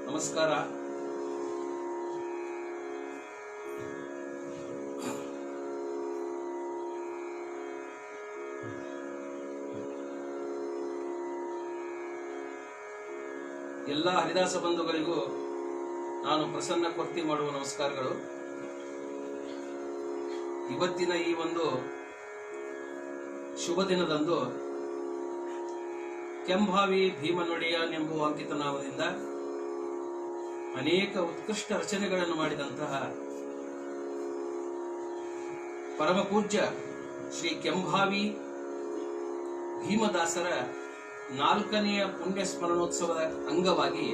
ನಮಸ್ಕಾರ. ಎಲ್ಲ ಹರಿದಾಸ ಬಂಧುಗಳಿಗೂ ನಾನು ಪ್ರಸನ್ನ ಕೊರ್ತಿ ಮಾಡುವ ನಮಸ್ಕಾರಗಳು. ಇವತ್ತಿನ ಈ ಒಂದು ಶುಭ ದಿನದಂದು ಕೆಂಭಾವಿ ಭೀಮನೊಡೆಯನೆಂಬುವ ಅಂಕಿತನಾಮದಿಂದ ಅನೇಕ ಉತ್ಕೃಷ್ಟ ರಚನೆಗಳನ್ನು ಮಾಡಿದಂತಹ ಪರಮ ಪೂಜ್ಯ ಶ್ರೀ ಕೆಂಭಾವಿ ಭೀಮದಾಸರ 4ನೆಯ ಪುಣ್ಯ ಸ್ಮರಣೋತ್ಸವದ ಅಂಗವಾಗಿ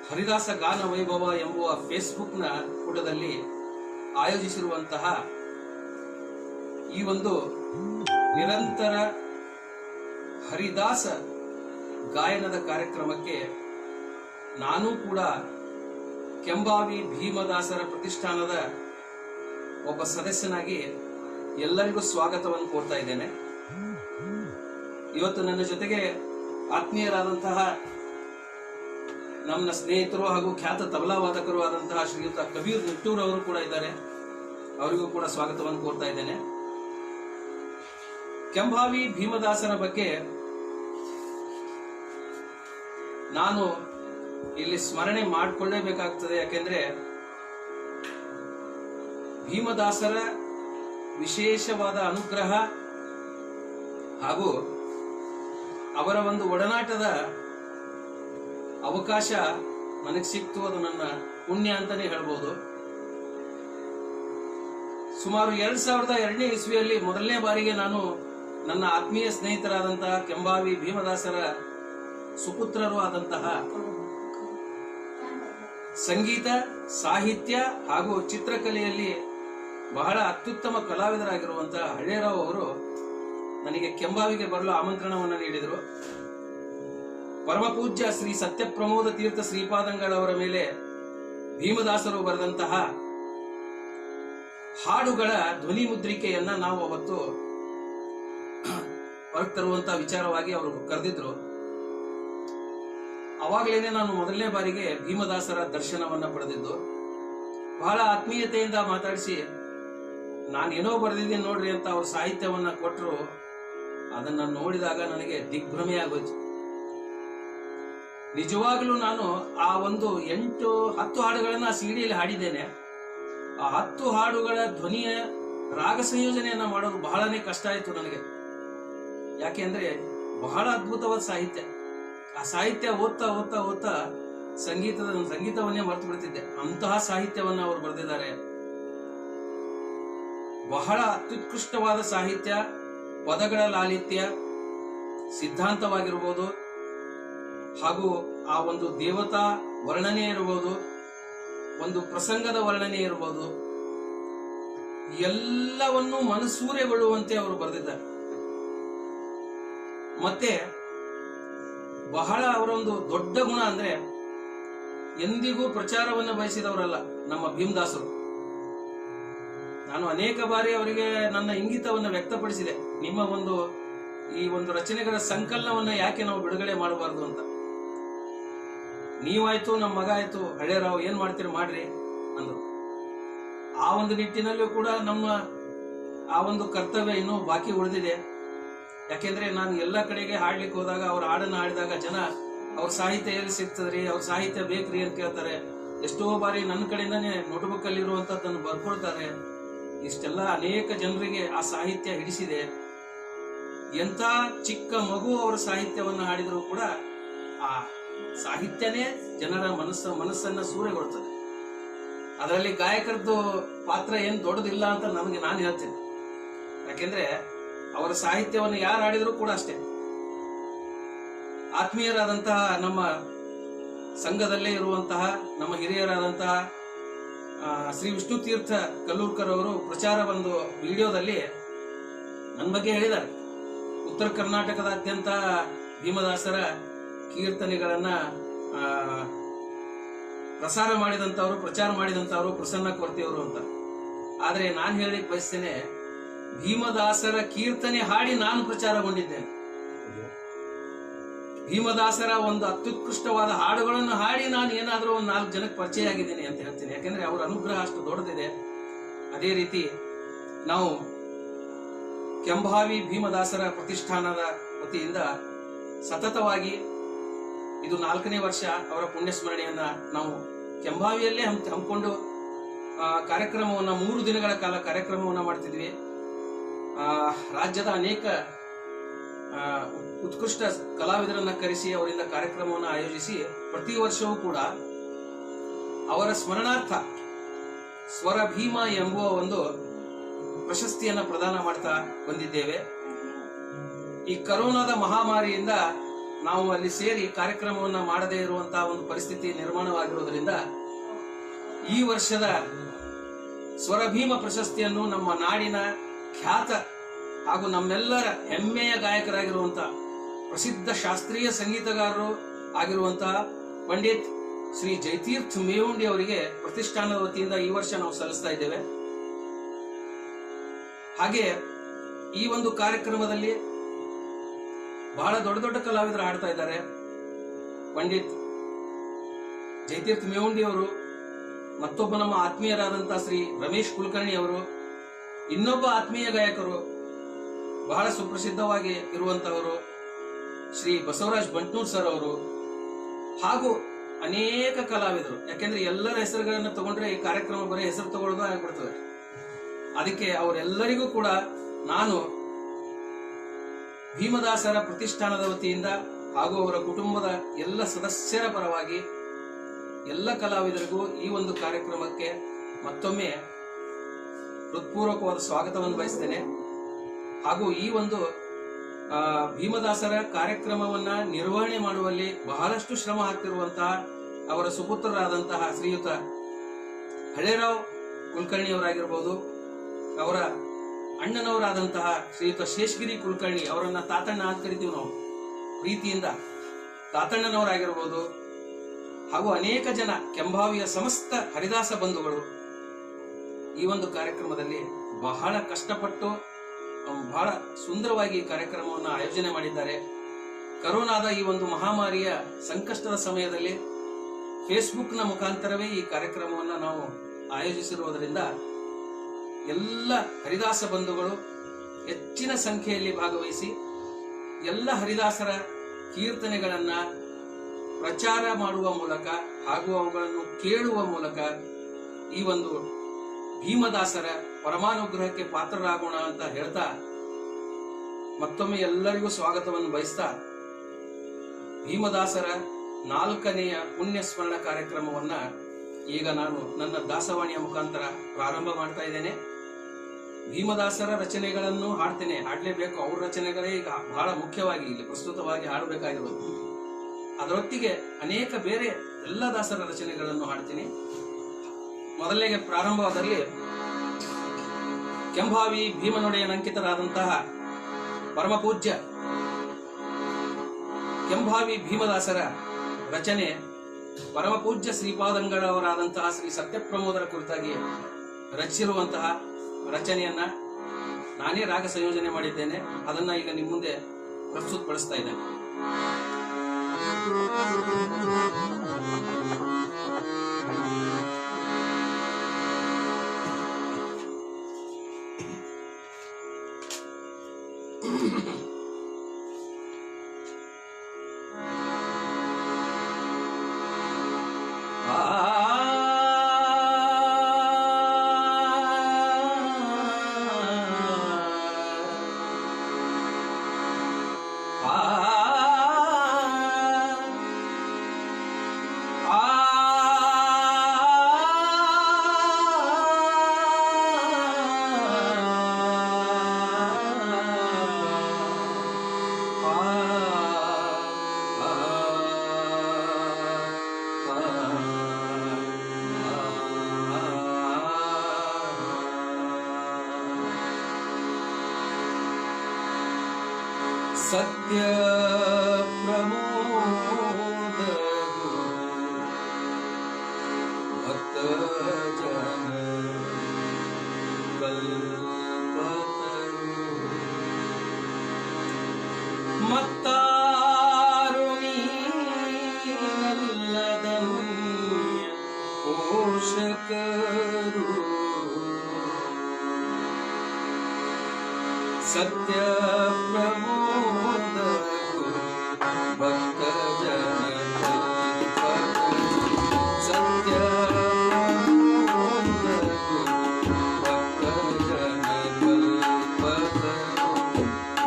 ಹರಿದಾಸ ಗಾನ ವೈಭವ ಎಂಬುವ ಫೇಸ್ಬುಕ್ನ ಪುಟದಲ್ಲಿ ಆಯೋಜಿಸಿರುವಂತಹ ಈ ಒಂದು ನಿರಂತರ ಹರಿದಾಸ ಗಾಯನದ ಕಾರ್ಯಕ್ರಮಕ್ಕೆ ನಾನು ಕೂಡ ಕೆಂಭಾವಿ ಭೀಮದಾಸರ ಪ್ರತಿಷ್ಠಾನದ ಒಬ್ಬ ಸದಸ್ಯನಾಗಿ ಎಲ್ಲರಿಗೂ ಸ್ವಾಗತವನ್ನು ಕೋರ್ತಾ ಇದ್ದೇನೆ. ಇವತ್ತು ನನ್ನ ಜೊತೆಗೆ ಆತ್ಮೀಯರಾದಂತಹ ನಮ್ಮ ಸ್ನೇಹಿತರು ಹಾಗೂ ಖ್ಯಾತ ತಬಲಾ ವಾದಕರು ಆದಂತಹ ಶ್ರೀಯುತ ಕಬೀರ್ ನಿಟ್ಟೂರ್ ಅವರು ಕೂಡ ಇದ್ದಾರೆ. ಅವರಿಗೂ ಕೂಡ ಸ್ವಾಗತವನ್ನು ಕೋರ್ತಾ ಇದ್ದೇನೆ. ಕೆಂಭಾವಿ ಭೀಮದಾಸರ ಬಗ್ಗೆ ನಾನು ಇಲ್ಲಿ ಸ್ಮರಣೆ ಮಾಡಿಕೊಳ್ಳೇಬೇಕಾಗ್ತದೆ. ಯಾಕೆಂದ್ರೆ ಭೀಮದಾಸರ ವಿಶೇಷವಾದ ಅನುಗ್ರಹ ಹಾಗೂ ಅವರ ಒಂದು ಒಡನಾಟದ ಅವಕಾಶ ನನಗೆ ಸಿಕ್ತು. ಅದು ನನ್ನ ಪುಣ್ಯ ಅಂತಾನೆ ಹೇಳ್ಬೋದು. ಸುಮಾರು 2002ನೇ ಇಸ್ವಿಯಲ್ಲಿ ಮೊದಲನೇ ಬಾರಿಗೆ ನಾನು ನನ್ನ ಆತ್ಮೀಯ ಸ್ನೇಹಿತರಾದಂತಹ ಕೆಂಭಾವಿ ಭೀಮದಾಸರ ಸುಪುತ್ರರು ಆದಂತಹ ಸಂಗೀತ, ಸಾಹಿತ್ಯ ಹಾಗೂ ಚಿತ್ರಕಲೆಯಲ್ಲಿ ಬಹಳ ಅತ್ಯುತ್ತಮ ಕಲಾವಿದರಾಗಿರುವಂತಹ ಹಳ್ಳೇರಾವ್ ಅವರು ನನಗೆ ಕೆಂಭಾವಿಗೆ ಬರಲು ಆಮಂತ್ರಣವನ್ನು ನೀಡಿದರು. ಪರಮ ಪೂಜ್ಯ ಶ್ರೀ ಸತ್ಯಪ್ರಮೋದ ತೀರ್ಥ ಶ್ರೀಪಾದಂಗಳವರ ಮೇಲೆ ಭೀಮದಾಸರು ಬರೆದಂತಹ ಹಾಡುಗಳ ಧ್ವನಿ ಮುದ್ರಿಕೆಯನ್ನ ನಾವು ಅವತ್ತು ಹೊರಗೆ ತರುವಂತಹ ವಿಚಾರವಾಗಿ ಅವರು ಕರೆದಿದ್ರು. ಅವಾಗಲೇನೆ ನಾನು ಮೊದಲನೇ ಬಾರಿಗೆ ಭೀಮದಾಸರ ದರ್ಶನವನ್ನ ಪಡೆದಿದ್ದು. ಬಹಳ ಆತ್ಮೀಯತೆಯಿಂದ ಮಾತಾಡಿಸಿ ನಾನೇನೋ ಬರೆದಿದ್ದೀನಿ ನೋಡ್ರಿ ಅಂತ ಅವ್ರ ಸಾಹಿತ್ಯವನ್ನ ಕೊಟ್ಟರು. ಅದನ್ನ ನೋಡಿದಾಗ ನನಗೆ ದಿಗ್ಭ್ರಮೆ ಆಗೋಯ್ತು. ನಿಜವಾಗ್ಲೂ ನಾನು ಆ ಒಂದು 8-10 ಹಾಡುಗಳನ್ನ ಸಿಡಿಯಲ್ಲಿ ಹಾಡಿದ್ದೇನೆ. ಆ 10 ಹಾಡುಗಳ ಧ್ವನಿಯ ರಾಗ ಸಂಯೋಜನೆಯನ್ನ ಮಾಡೋದು ಬಹಳನೇ ಕಷ್ಟ ಆಯ್ತು ನನಗೆ. ಯಾಕೆ ಅಂದ್ರೆ ಬಹಳ ಅದ್ಭುತವಾದ ಸಾಹಿತ್ಯ. ಆ ಸಾಹಿತ್ಯ ಓದ್ತಾ ಓದ್ತಾ ಓದ್ತಾ ಸಂಗೀತವನ್ನೇ ಮರೆತು ಬಿಡ್ತಿದ್ದೆ. ಅಂತಹ ಸಾಹಿತ್ಯವನ್ನ ಅವರು ಬರೆದಿದ್ದಾರೆ. ಬಹಳ ಅತ್ಯುತ್ಕೃಷ್ಟವಾದ ಸಾಹಿತ್ಯ, ಪದಗಳ ಲಾಲಿತ್ಯ, ಸಿದ್ಧಾಂತವಾಗಿರ್ಬೋದು, ಹಾಗೂ ಆ ಒಂದು ದೇವತಾ ವರ್ಣನೆ ಇರಬಹುದು, ಒಂದು ಪ್ರಸಂಗದ ವರ್ಣನೆ ಇರಬಹುದು, ಎಲ್ಲವನ್ನೂ ಮನಸೂರೆಗೊಳ್ಳುವಂತೆ ಅವರು ಬರೆದಿದ್ದಾರೆ. ಮತ್ತೆ ಬಹಳ ಅವರ ಒಂದು ದೊಡ್ಡ ಗುಣ ಅಂದ್ರೆ ಎಂದಿಗೂ ಪ್ರಚಾರವನ್ನು ಬಯಸಿದವರಲ್ಲ ನಮ್ಮ ಭೀಮದಾಸರು. ನಾನು ಅನೇಕ ಬಾರಿ ಅವರಿಗೆ ನನ್ನ ಇಂಗಿತವನ್ನು ವ್ಯಕ್ತಪಡಿಸಿದೆ. ನಿಮ್ಮ ಈ ಒಂದು ರಚನೆಗಳ ಸಂಕಲನವನ್ನ ಯಾಕೆ ನಾವು ಬಿಡುಗಡೆ ಮಾಡಬಾರ್ದು ಅಂತ. ನೀವಾಯ್ತು, ನಮ್ಮ ಮಗ ಆಯ್ತು, ಹಳ್ಳೇರಾವ್ ಏನ್ ಮಾಡ್ತೀರಿ ಮಾಡ್ರಿ ಅಂದ್ರು. ಆ ಒಂದು ನಿಟ್ಟಿನಲ್ಲೂ ಕೂಡ ನಮ್ಮ ಆ ಒಂದು ಕರ್ತವ್ಯ ಇನ್ನೂ ಬಾಕಿ ಉಳಿದಿದೆ. ಯಾಕೆಂದ್ರೆ ನಾನು ಎಲ್ಲ ಕಡೆಗೆ ಹಾಡ್ಲಿಕ್ಕೆ ಹೋದಾಗ ಅವ್ರ ಹಾಡನ್ನ ಹಾಡಿದಾಗ ಜನ ಅವ್ರ ಸಾಹಿತ್ಯ ಎಲ್ಲಿ ಸಿಗ್ತದ್ರಿ, ಅವ್ರ ಸಾಹಿತ್ಯ ಬೇಕ್ರಿ ಅಂತ ಕೇಳ್ತಾರೆ. ಎಷ್ಟೋ ಬಾರಿ ನನ್ನ ಕಡೆಯಿಂದಾನೆ ನೋಟ್ಬುಕ್ ಅಲ್ಲಿ ಇರುವಂತದ್ದನ್ನು ಬರ್ಕೊಳ್ತಾರೆ. ಇಷ್ಟೆಲ್ಲ ಅನೇಕ ಜನರಿಗೆ ಆ ಸಾಹಿತ್ಯ ಹಿಡಿಸಿದೆ. ಎಂಥ ಚಿಕ್ಕ ಮಗು ಅವರ ಸಾಹಿತ್ಯವನ್ನ ಹಾಡಿದ್ರು ಕೂಡ ಆ ಸಾಹಿತ್ಯನೇ ಜನರ ಮನಸ್ಸನ್ನ ಸೂರೆಗೊಳ್ತದೆ. ಅದರಲ್ಲಿ ಗಾಯಕರದ್ದು ಪಾತ್ರ ಏನ್ ದೊಡ್ಡದಿಲ್ಲ ಅಂತ ನಾನು ಹೇಳ್ತೇನೆ. ಯಾಕೆಂದ್ರೆ ಅವರ ಸಾಹಿತ್ಯವನ್ನು ಯಾರು ಹಾಡಿದ್ರು ಕೂಡ ಅಷ್ಟೇ. ಆತ್ಮೀಯರಾದಂತಹ ನಮ್ಮ ಸಂಘದಲ್ಲೇ ಇರುವಂತಹ ನಮ್ಮ ಹಿರಿಯರಾದಂತಹ ಶ್ರೀ ವಿಷ್ಣು ತೀರ್ಥ ಕಲ್ಲೂರ್ಕರ್ ಅವರು ಪ್ರಚಾರ ಒಂದು ವಿಡಿಯೋದಲ್ಲಿ ನನ್ನ ಬಗ್ಗೆ ಹೇಳಿದ್ದಾರೆ. ಉತ್ತರ ಕರ್ನಾಟಕದಾದ್ಯಂತ ಭೀಮದಾಸರ ಕೀರ್ತನೆಗಳನ್ನ ಪ್ರಸಾರ ಮಾಡಿದಂತವರು, ಪ್ರಚಾರ ಮಾಡಿದಂತವರು ಪ್ರಸನ್ನ ಕೊರ್ತಿಯವರು ಅಂತ. ಆದ್ರೆ ನಾನು ಹೇಳಿಕ್ ಬಯಸ್ತೇನೆ, ಭೀಮದಾಸರ ಕೀರ್ತನೆ ಹಾಡಿ ನಾನು ಪ್ರಚಾರಗೊಂಡಿದ್ದೇನೆ. ಭೀಮದಾಸರ ಒಂದು ಅತ್ಯುತ್ಕೃಷ್ಟವಾದ ಹಾಡುಗಳನ್ನು ಹಾಡಿ ನಾನು ಏನಾದರೂ ಒಂದು 4 ಜನಕ್ಕೆ ಪರಿಚಯ ಆಗಿದ್ದೀನಿ ಅಂತ ಹೇಳ್ತೀನಿ. ಯಾಕೆಂದ್ರೆ ಅವರ ಅನುಗ್ರಹ ಅಷ್ಟು ದೊಡ್ಡದಿದೆ. ಅದೇ ರೀತಿ ನಾವು ಕೆಂಭಾವಿ ಭೀಮದಾಸರ ಪ್ರತಿಷ್ಠಾನದ ವತಿಯಿಂದ ಸತತವಾಗಿ ಇದು 4ನೇ ವರ್ಷ ಅವರ ಪುಣ್ಯಸ್ಮರಣೆಯನ್ನ ನಾವು ಕೆಂಭಾವಿಯಲ್ಲೇ ಹಮ್ಮಿಕೊಂಡು ಕಾರ್ಯಕ್ರಮವನ್ನ 3 ದಿನಗಳ ಕಾಲ ಕಾರ್ಯಕ್ರಮವನ್ನ ಮಾಡ್ತಿದ್ವಿ. ರಾಜ್ಯದ ಅನೇಕ ಉತ್ಕೃಷ್ಟ ಕಲಾವಿದರನ್ನ ಕರೆಸಿ ಅವರಿಂದ ಕಾರ್ಯಕ್ರಮವನ್ನು ಆಯೋಜಿಸಿ ಪ್ರತಿ ವರ್ಷವೂ ಕೂಡ ಅವರ ಸ್ಮರಣಾರ್ಥ ಸ್ವರ ಭೀಮ ಎಂಬುವ ಒಂದು ಪ್ರಶಸ್ತಿಯನ್ನ ಪ್ರದಾನ ಮಾಡ್ತಾ ಬಂದಿದ್ದೇವೆ. ಈ ಕರೋನಾದ ಮಹಾಮಾರಿಯಿಂದ ನಾವು ಅಲ್ಲಿ ಸೇರಿ ಕಾರ್ಯಕ್ರಮವನ್ನ ಮಾಡದೇ ಇರುವಂತಹ ಒಂದು ಪರಿಸ್ಥಿತಿ ನಿರ್ಮಾಣವಾಗಿರುವುದರಿಂದ ಈ ವರ್ಷದ ಸ್ವರಭೀಮ ಪ್ರಶಸ್ತಿಯನ್ನು ನಮ್ಮ ನಾಡಿನ ಖ್ಯಾತ ಹಾಗೂ ನಮ್ಮೆಲ್ಲರ ಹೆಮ್ಮೆಯ ಗಾಯಕರಾಗಿರುವಂತಹ ಪ್ರಸಿದ್ಧ ಶಾಸ್ತ್ರೀಯ ಸಂಗೀತಗಾರರು ಆಗಿರುವಂತಹ ಪಂಡಿತ್ ಶ್ರೀ ಜಯತೀರ್ಥ ಮೇವುಂಡಿ ಅವರಿಗೆ ಪ್ರತಿಷ್ಠಾನದ ವತಿಯಿಂದ ಈ ವರ್ಷ ನಾವು ಸಲ್ಲಿಸ್ತಾ ಇದ್ದೇವೆ. ಹಾಗೆ ಈ ಒಂದು ಕಾರ್ಯಕ್ರಮದಲ್ಲಿ ಬಹಳ ದೊಡ್ಡ ದೊಡ್ಡ ಕಲಾವಿದರು ಹಾಡ್ತಾ ಇದ್ದಾರೆ. ಪಂಡಿತ್ ಜಯತೀರ್ಥ ಮೇವುಂಡಿ ಅವರು, ಮತ್ತೊಬ್ಬ ನಮ್ಮ ಆತ್ಮೀಯರಾದಂತಹ ಶ್ರೀ ರಮೇಶ್ ಕುಲಕರ್ಣಿ ಅವರು, ಇನ್ನೊಬ್ಬ ಆತ್ಮೀಯ ಗಾಯಕರು ಬಹಳ ಸುಪ್ರಸಿದ್ಧವಾಗಿ ಇರುವಂತಹವರು ಶ್ರೀ ಬಸವರಾಜ್ ಬಂಟ್ನೂರ್ ಸರ್ ಅವರು, ಹಾಗೂ ಅನೇಕ ಕಲಾವಿದರು. ಯಾಕೆಂದ್ರೆ ಎಲ್ಲರ ಹೆಸರುಗಳನ್ನ ತಗೊಂಡ್ರೆ ಈ ಕಾರ್ಯಕ್ರಮ ಬರೀ ಹೆಸರು ತಗೊಳ್ಳೋದು ಆಗ್ಬಿಡ್ತದೆ. ಅದಕ್ಕೆ ಅವರೆಲ್ಲರಿಗೂ ಕೂಡ ನಾನು ಭೀಮದಾಸರ ಪ್ರತಿಷ್ಠಾನದ ವತಿಯಿಂದ ಹಾಗೂ ಅವರ ಕುಟುಂಬದ ಎಲ್ಲ ಸದಸ್ಯರ ಪರವಾಗಿ ಎಲ್ಲ ಕಲಾವಿದರಿಗೂ ಈ ಒಂದು ಕಾರ್ಯಕ್ರಮಕ್ಕೆ ಮತ್ತೊಮ್ಮೆ ಹೃತ್ಪೂರ್ವಕವಾದ ಸ್ವಾಗತವನ್ನು ಬಯಸ್ತೇನೆ. ಹಾಗೂ ಈ ಒಂದು ಭೀಮದಾಸರ ಕಾರ್ಯಕ್ರಮವನ್ನ ನಿರ್ವಹಣೆ ಮಾಡುವಲ್ಲಿ ಬಹಳಷ್ಟು ಶ್ರಮ ಹಾಕ್ತಿರುವಂತಹ ಅವರ ಸುಪುತ್ರರಾದಂತಹ ಶ್ರೀಯುತ ಹಳೇರಾವ್ ಕುಲಕರ್ಣಿ ಅವರಾಗಿರ್ಬೋದು, ಅವರ ಅಣ್ಣನವರಾದಂತಹ ಶ್ರೀಯುತ ಶೇಷಗಿರಿ ಕುಲಕರ್ಣಿ, ಅವರನ್ನ ತಾತಣ್ಣ ಅಂತ ಕರಿತೀವಿ ನಾವು ಪ್ರೀತಿಯಿಂದ, ತಾತಣ್ಣನವರಾಗಿರ್ಬೋದು, ಹಾಗೂ ಅನೇಕ ಜನ ಕೆಂಭಾವಿಯ ಸಮಸ್ತ ಹರಿದಾಸ ಬಂಧುಗಳು ಈ ಒಂದು ಕಾರ್ಯಕ್ರಮದಲ್ಲಿ ಬಹಳ ಕಷ್ಟಪಟ್ಟು ಬಹಳ ಸುಂದರವಾಗಿ ಈ ಕಾರ್ಯಕ್ರಮವನ್ನು ಆಯೋಜನೆ ಮಾಡಿದ್ದಾರೆ. ಕರೋನಾದ ಈ ಒಂದು ಮಹಾಮಾರಿಯ ಸಂಕಷ್ಟದ ಸಮಯದಲ್ಲಿ ಫೇಸ್ಬುಕ್ನ ಮುಖಾಂತರವೇ ಈ ಕಾರ್ಯಕ್ರಮವನ್ನು ನಾವು ಆಯೋಜಿಸಿರುವುದರಿಂದ ಎಲ್ಲ ಹರಿದಾಸ ಬಂಧುಗಳು ಹೆಚ್ಚಿನ ಸಂಖ್ಯೆಯಲ್ಲಿ ಭಾಗವಹಿಸಿ ಎಲ್ಲ ಹರಿದಾಸರ ಕೀರ್ತನೆಗಳನ್ನ ಪ್ರಚಾರ ಮಾಡುವ ಮೂಲಕ ಹಾಗೂ ಅವುಗಳನ್ನು ಕೇಳುವ ಮೂಲಕ ಈ ಒಂದು ಭೀಮದಾಸರ ಪರಮಾನುಗ್ರಹಕ್ಕೆ ಪಾತ್ರರಾಗೋಣ ಅಂತ ಹೇಳ್ತಾ ಮತ್ತೊಮ್ಮೆ ಎಲ್ಲರಿಗೂ ಸ್ವಾಗತವನ್ನು ಬಯಸ್ತಾ ಭೀಮದಾಸರ 4ನೆಯ ಪುಣ್ಯ ಸ್ಮರಣ ಕಾರ್ಯಕ್ರಮವನ್ನ ಈಗ ನಾನು ನನ್ನ ದಾಸವಾಣಿಯ ಮುಖಾಂತರ ಪ್ರಾರಂಭ ಮಾಡ್ತಾ ಇದ್ದೇನೆ. ಭೀಮದಾಸರ ರಚನೆಗಳನ್ನು ಹಾಡ್ತೇನೆ, ಹಾಡಲೇಬೇಕು. ಅವ್ರ ರಚನೆಗಳೇ ಈಗ ಬಹಳ ಮುಖ್ಯವಾಗಿ ಇಲ್ಲಿ ಪ್ರಸ್ತುತವಾಗಿ ಹಾಡಬೇಕಾಗಿರೋದು. ಅದರೊಟ್ಟಿಗೆ ಅನೇಕ ಬೇರೆ ಎಲ್ಲ ದಾಸರ ರಚನೆಗಳನ್ನು ಹಾಡ್ತೀನಿ. ಮೊದಲಿಗೆ ಪ್ರಾರಂಭವಾದಲ್ಲಿ ಕೆಂಭಾವಿ ಭೀಮನೊಡೆಯನಂಕಿತರಾದಂತಹ ಪರಮಪೂಜ್ಯ ಕೆಂಭಾವಿ ಭೀಮದಾಸರ ರಚನೆ ಪರಮಪೂಜ್ಯ ಶ್ರೀಪಾದಂಗಳವರಾದಂತಹ ಶ್ರೀ ಸತ್ಯಪ್ರಮೋದರ ಕುರಿತಾಗಿ ರಚಿಸಿರುವಂತಹ ರಚನೆಯನ್ನ ನಾನೇ ರಾಗ ಸಂಯೋಜನೆ ಮಾಡಿದ್ದೇನೆ. ಅದನ್ನ ಈಗ ನಿಮ್ಮ ಮುಂದೆ ಪ್ರಸ್ತುತಪಡಿಸ್ತಾ ಇದ್ದೇನೆ. सत्य प्रमोद भक्त जन कल्पतरु मत्तारुण्य ಸತ್ಯ ಪ್ರಮೋದ ಭಕ್ತ ಜನ ಸತ್ಯ ಪ್ರಮೋದ ಭಕ್ತ ಜನ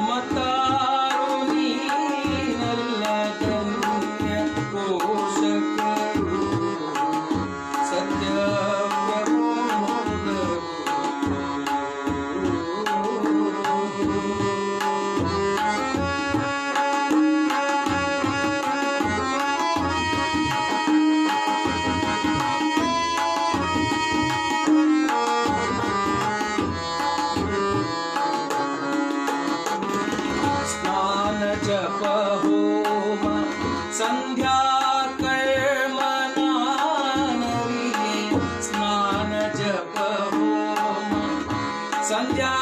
ಮತಾರು ನೀನಲ್ಲ ಧನ್ಯ ಪೋಷಕರು ಸತ್ಯ ಜಪ ಹೋಮ ಸಂಧ್ಯಾ ಕರ್ಮನಾನರಿಗೆ ಸ್ನಾನ ಜಪ ಹೋಮ ಸಂಧ್ಯಾ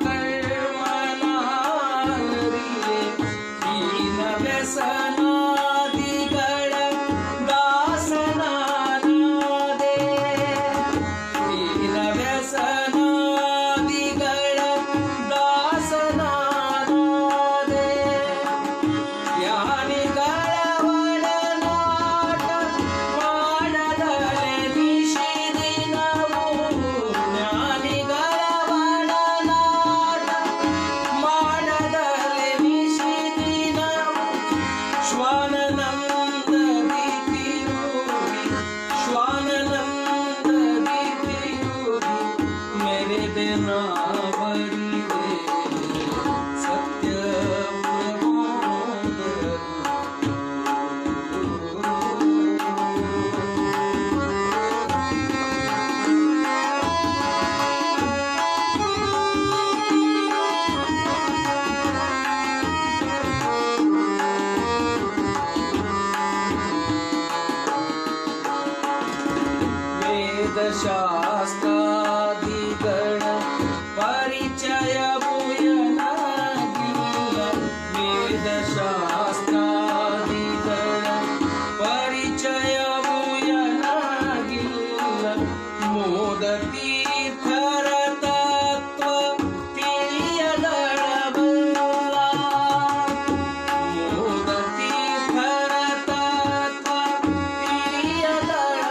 ಕರ್ಮನಾನರಿಗೆ ಹೀನ ವ್ಯಸನಾದಿಗಳ ದಾಸನಾನಾದೆ ಹೀನ ವ್ಯಸನಾದಿಗಳ ದಾಸನಾನಾದೆ ಜ್ಞಾನಿಗಳ ಒಡನಾಟ ಮಾಡದಲೆ ನಿಷಿದಿನವು ಜ್ಞಾನಿಗಳ ಒಡನಾಟ ಮಾಡದಲೆ ನಿಷಿದಿನವು ಶ್ವಾನನಂದದಿ ತಿರುಗಿ ಶ್ವಾನನಂದದಿ ತಿರುಗಿ ಮೆರೆದೆ ನಾವರಿದೆ ಸತ್ಯ ಶಾಸ್ತ್ರಾದಿಗಳ ಪರಿಚಯವು ಎನಗಿಲ್ಲ ವೇದ ಶಾಸ್ತ್ರಾದಿಗಳ ಪರಿಚಯವು ಎನಗಿಲ್ಲ ಮೋದ ತೀರ್ಥರ ತತ್ವ ತಿಳಿಯದಳಬಲ್ಲ ಮೋದ ತೀರ್ಥರ ತತ್ವ ತಿಳಿಯದಳಬಲ್ಲ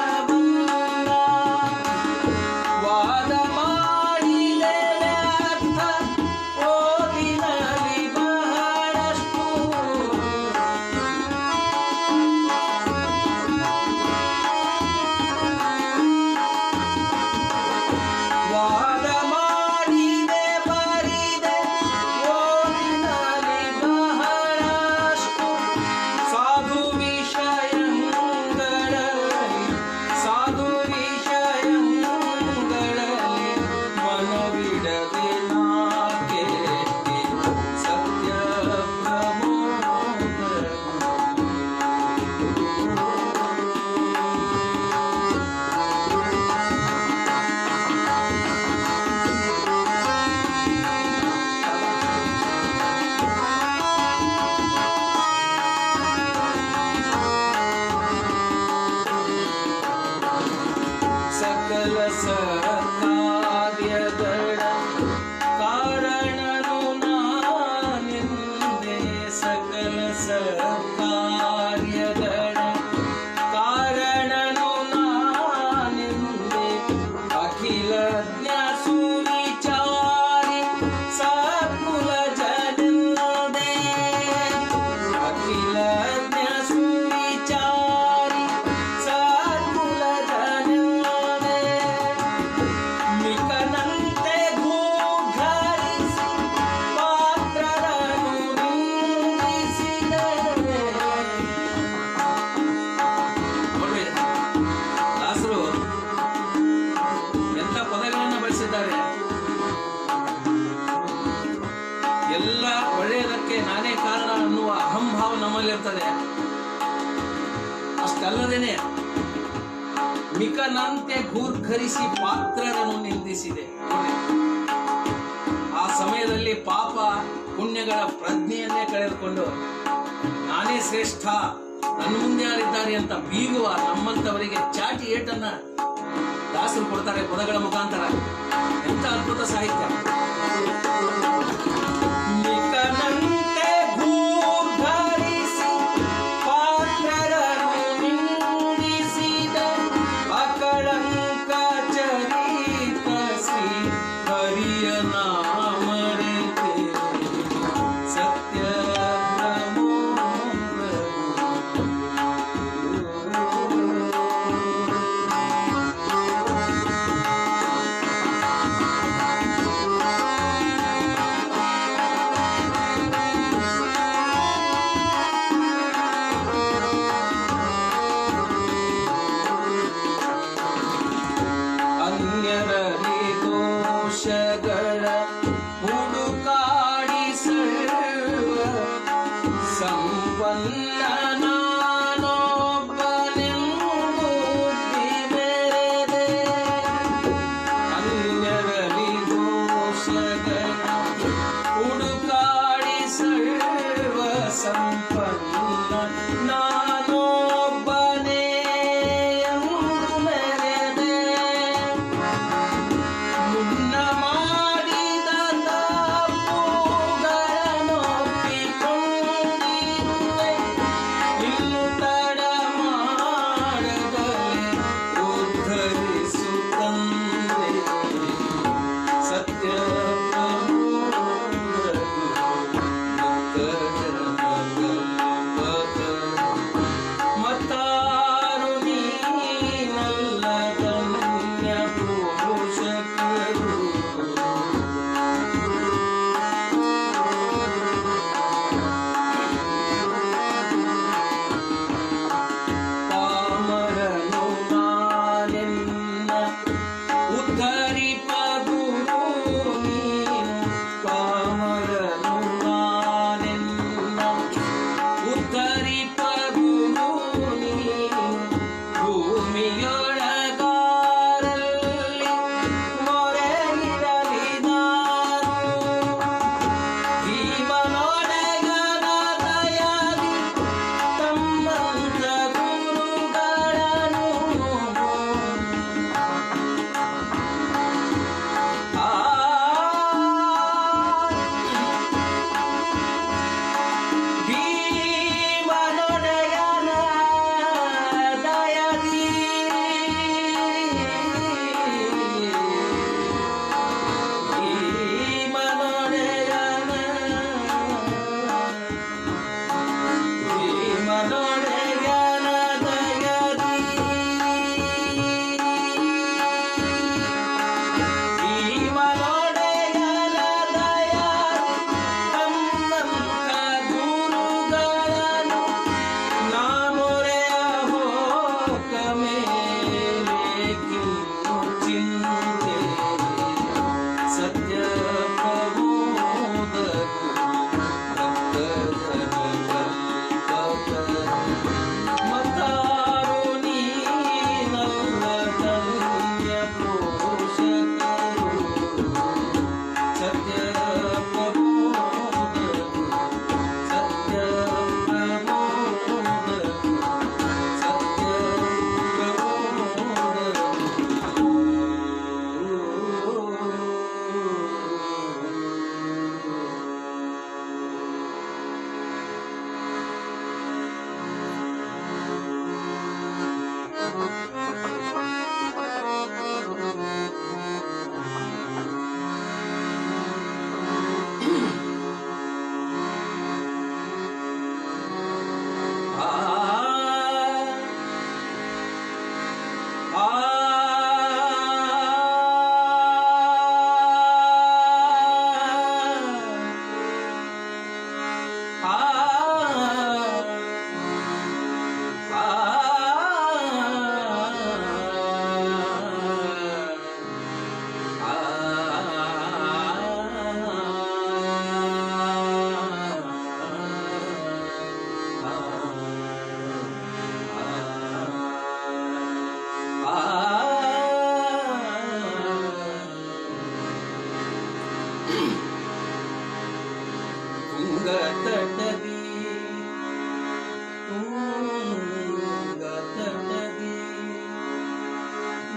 ವಾದ ಮಾಡಿದೆ ವ್ಯರ್ಥ ಓದಿನಲ್ಲಿ ಬಹಳಷ್ಟು ವಾದ ಮಾಡಿದೆ ಬರಿದೆ ಓದಿನಲ್ಲಿ ಬಹಳಷ್ಟು ಸಾಧು ವಿಷಯಗಳಲ್ಲಿ ಸಾಧು ವಿಷಯಗಳಲ್ಲಿ ಮನವಿಡದೆ ನಾಕೆ ಸತ್ಯ ಪ್ರಮೋದ ಸಕಲ ಸಕಾರ್ಯಗಳ ಕಾರಣನು ನಾನೆಂದೆ ಸಕಲ ಸಕಾರ್ಯಗಳ ಕಾರಣನು ನಾನೆಂದೆ ಅಖಿಲಜ್ಞ ಸುವಿಚಾರಿ ಸಕುಲ ಜನದೆ ಅಖಿಲಜ್ಞ ಸುವಿಚಾರಿ ಸಕುಲ ಜನದೆ ಮಿಕನಂತೆ ಘೂಘರಿಸಿ ಪಾತ್ರರನ್ನು ನಿಂದಿಸಿದೆ ನೋಡಿ ದಾಸರು ಎಂತ ಪದಗಳನ್ನು ಬಳಸಿದ್ದಾರೆ ಎಲ್ಲ ಒಳ್ಳೆಯದಕ್ಕೆ ನಾನೇ ಕಾರಣ ಅನ್ನುವ ಅಹಂಭಾವ ನಮ್ಮಲ್ಲಿರ್ತದೆ ಅಷ್ಟಲ್ಲದೇನೆ ಮಿಕನಂತೆ ಘೂರ್ಘರಿಸಿ ಪಾತ್ರರನ್ನು ನಿಂದಿಸಿದೆ ಆ ಸಮಯದಲ್ಲಿ ಪಾಪ ಪುಣ್ಯಗಳ ಪ್ರಜ್ಞೆಯನ್ನೇ ಕಳೆದುಕೊಂಡು ನಾನೇ ಶ್ರೇಷ್ಠ ನನ್ನ ಮುಂದೆ ಯಾರಿದ್ದಾರೆ ಅಂತ ಬೀಗುವ ನಮ್ಮಂತವರಿಗೆ ಚಾಟಿ ಏಟನ್ನ ದಾಸರು ಕೊಡ್ತಾರೆ ಪದಗಳ ಮುಖಾಂತರ. ಎಂತ ಅದ್ಭುತ ಸಾಹಿತ್ಯ.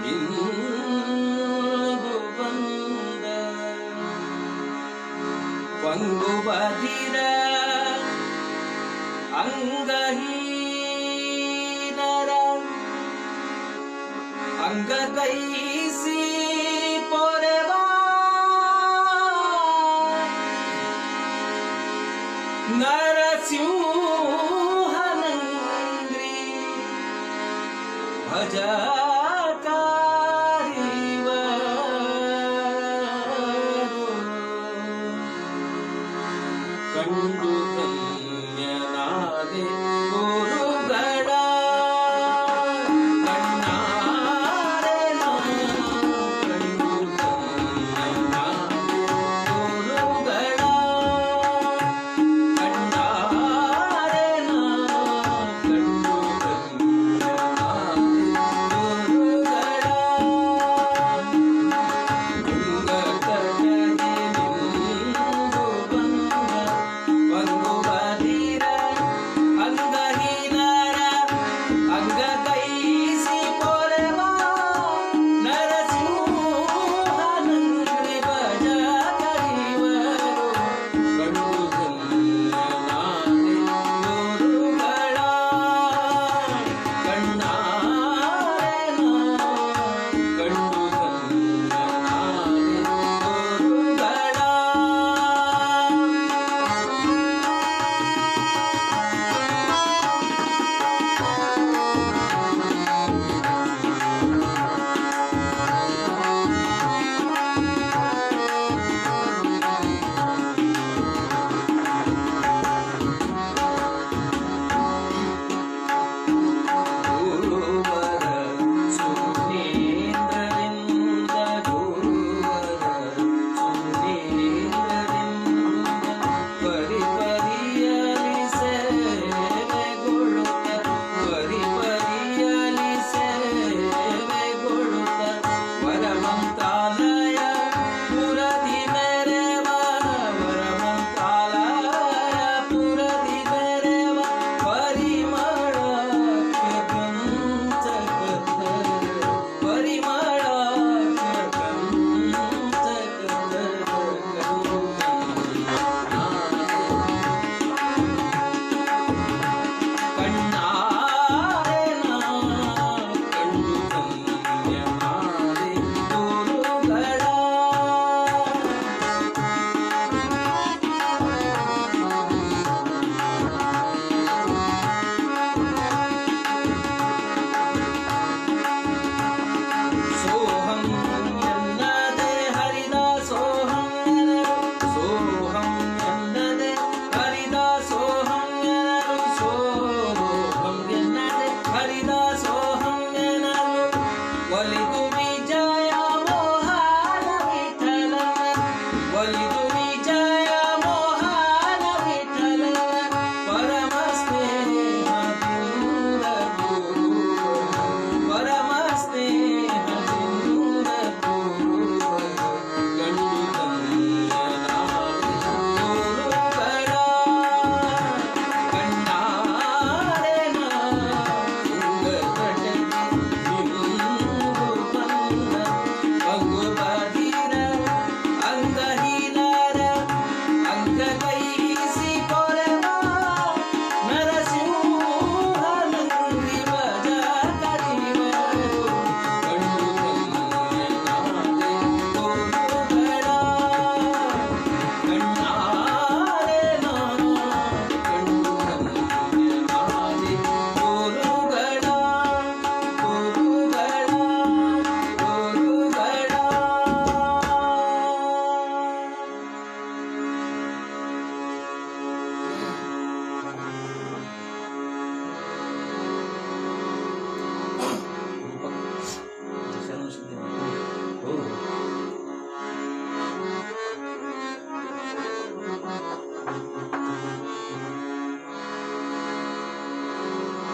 ಇಂದು ಬಂದ ಪಂಗು ಬದಿರ ಅಂಗಹೀನರ ಅಂಗಗೈಸಿ ಪೊರೆವಾ ನರಸಿಂಹನಂಗ್ರಿ ಭಜಕಾರಿವರು ಕಂಡು ಧನ್ಯನಾದೆ ಗುರುಗಳ ಕಣ್ಣಾರೆ ಕಂಡು ಧನ್ಯನಾದೆ ಗುರುಗಳ ಕಣ್ಣಾರೆ ಕಂಡು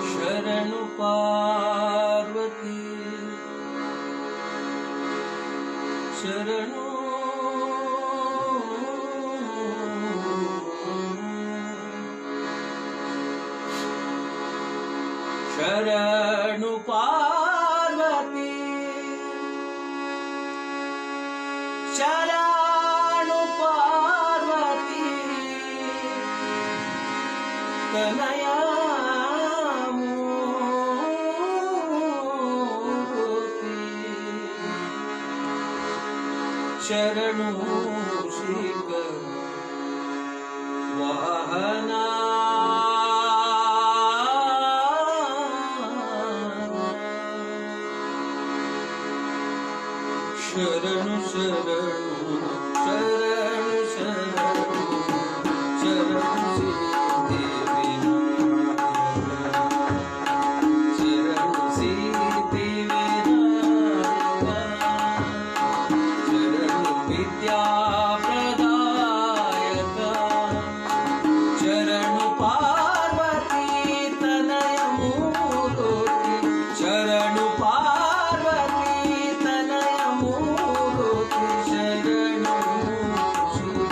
शरणु पार्वती शरणु शरणु पार्वती ಶರಣು ಪಾರ್ವತಿ ತನಯ ಮೂರ್ತಿ ಶರಣು ಶ್ರೀಕರ ವಾಹನ ಶರಣು ಶರಣು ಶರಣು ಶರಣು ಶರಣು ಶ್ರೀದೇವಿ ಶರಣು ಶ್ರೀದೇವಿ ಶರಣು ವಿದ್ಯಾ ಪ್ರದಾಯಕ ಶರಣು ಪಾರ್ವತಿ ತನಯ ಮೂರ್ತಿ ಶರಣು ಪಾರ್ವತಿ ತನಯ ಮೂರ್ತಿ ಶರಣು ಶಿವ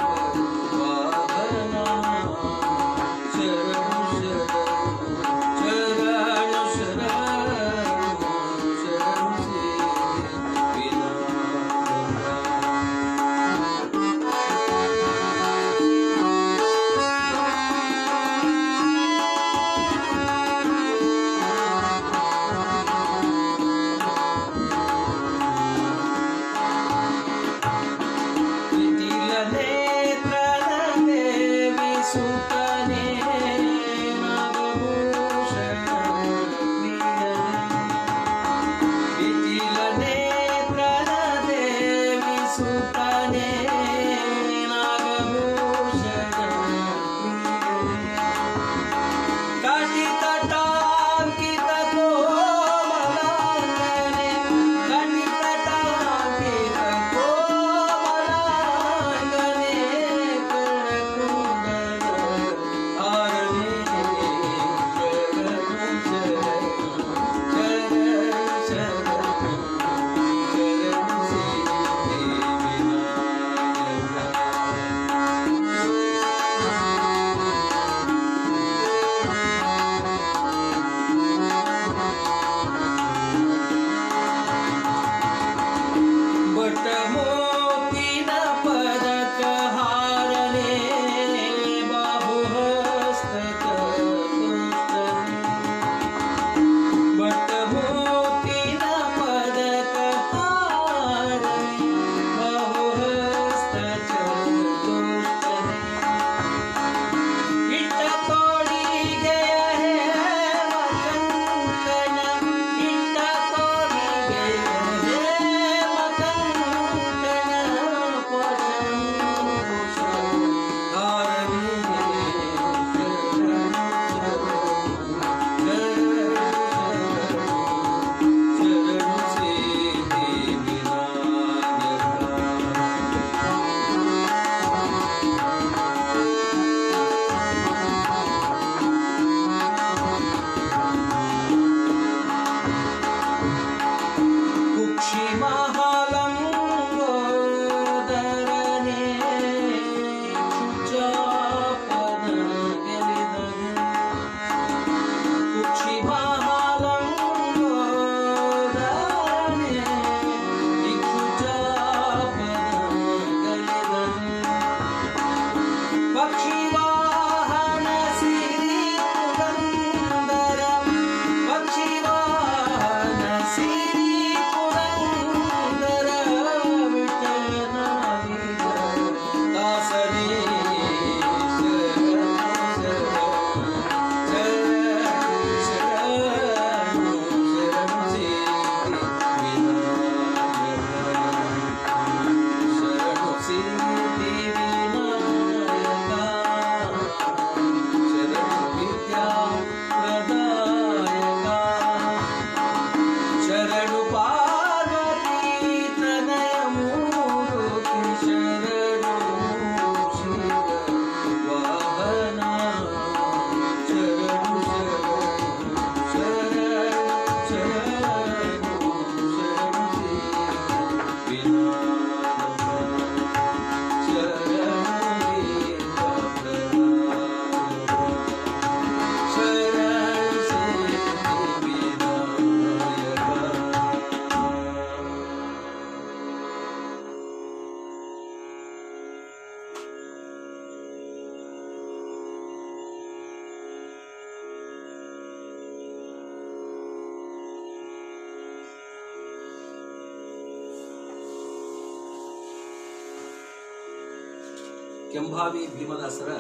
ಕೆಂಭಾವಿ ಭೀಮದಾಸರ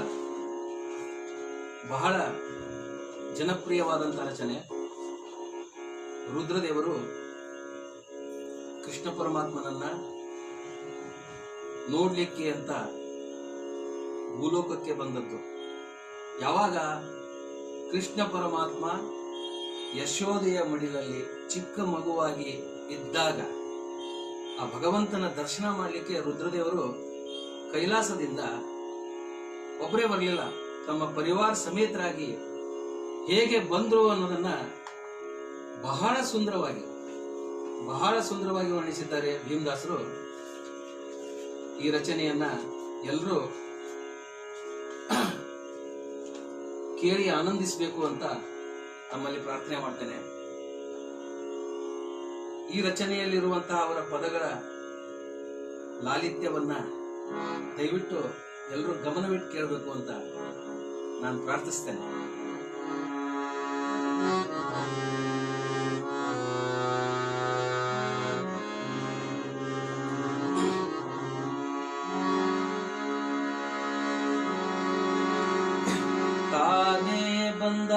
ಬಹಳ ಜನಪ್ರಿಯವಾದಂತಹ ರಚನೆ. ರುದ್ರದೇವರು ಕೃಷ್ಣ ಪರಮಾತ್ಮನನ್ನ ನೋಡ್ಲಿಕ್ಕೆ ಅಂತ ಭೂಲೋಕಕ್ಕೆ ಬಂದದ್ದು. ಯಾವಾಗ ಕೃಷ್ಣ ಪರಮಾತ್ಮ ಯಶೋದೆಯ ಮಡಿಲಲ್ಲಿ ಚಿಕ್ಕ ಮಗುವಾಗಿ ಇದ್ದಾಗ ಆ ಭಗವಂತನ ದರ್ಶನ ಮಾಡಲಿಕ್ಕೆ ರುದ್ರದೇವರು ಕೈಲಾಸದಿಂದ ಒಬ್ಬರೇ ಬರಲಿಲ್ಲ, ತಮ್ಮ ಪರಿವಾರ ಸಮೇತರಾಗಿ ಹೇಗೆ ಬಂದ್ರು ಅನ್ನೋದನ್ನ ಬಹಳ ಸುಂದರವಾಗಿ ವರ್ಣಿಸಿದ್ದಾರೆ ಭೀಮದಾಸರು. ಈ ರಚನೆಯನ್ನ ಎಲ್ಲರೂ ಕೇಳಿ ಆನಂದಿಸಬೇಕು ಅಂತ ತಮ್ಮಲ್ಲಿ ಪ್ರಾರ್ಥನೆ ಮಾಡ್ತೇನೆ. ಈ ರಚನೆಯಲ್ಲಿರುವಂತಹ ಅವರ ಪದಗಳ ಲಾಲಿತ್ಯವನ್ನ ದಯವಿಟ್ಟು ಎಲ್ಲರೂ ಗಮನವಿಟ್ಟು ಕೇಳಬೇಕು ಅಂತ ನಾನು ಪ್ರಾರ್ಥಿಸ್ತೇನೆ. ತಾನೇ ಬಂದ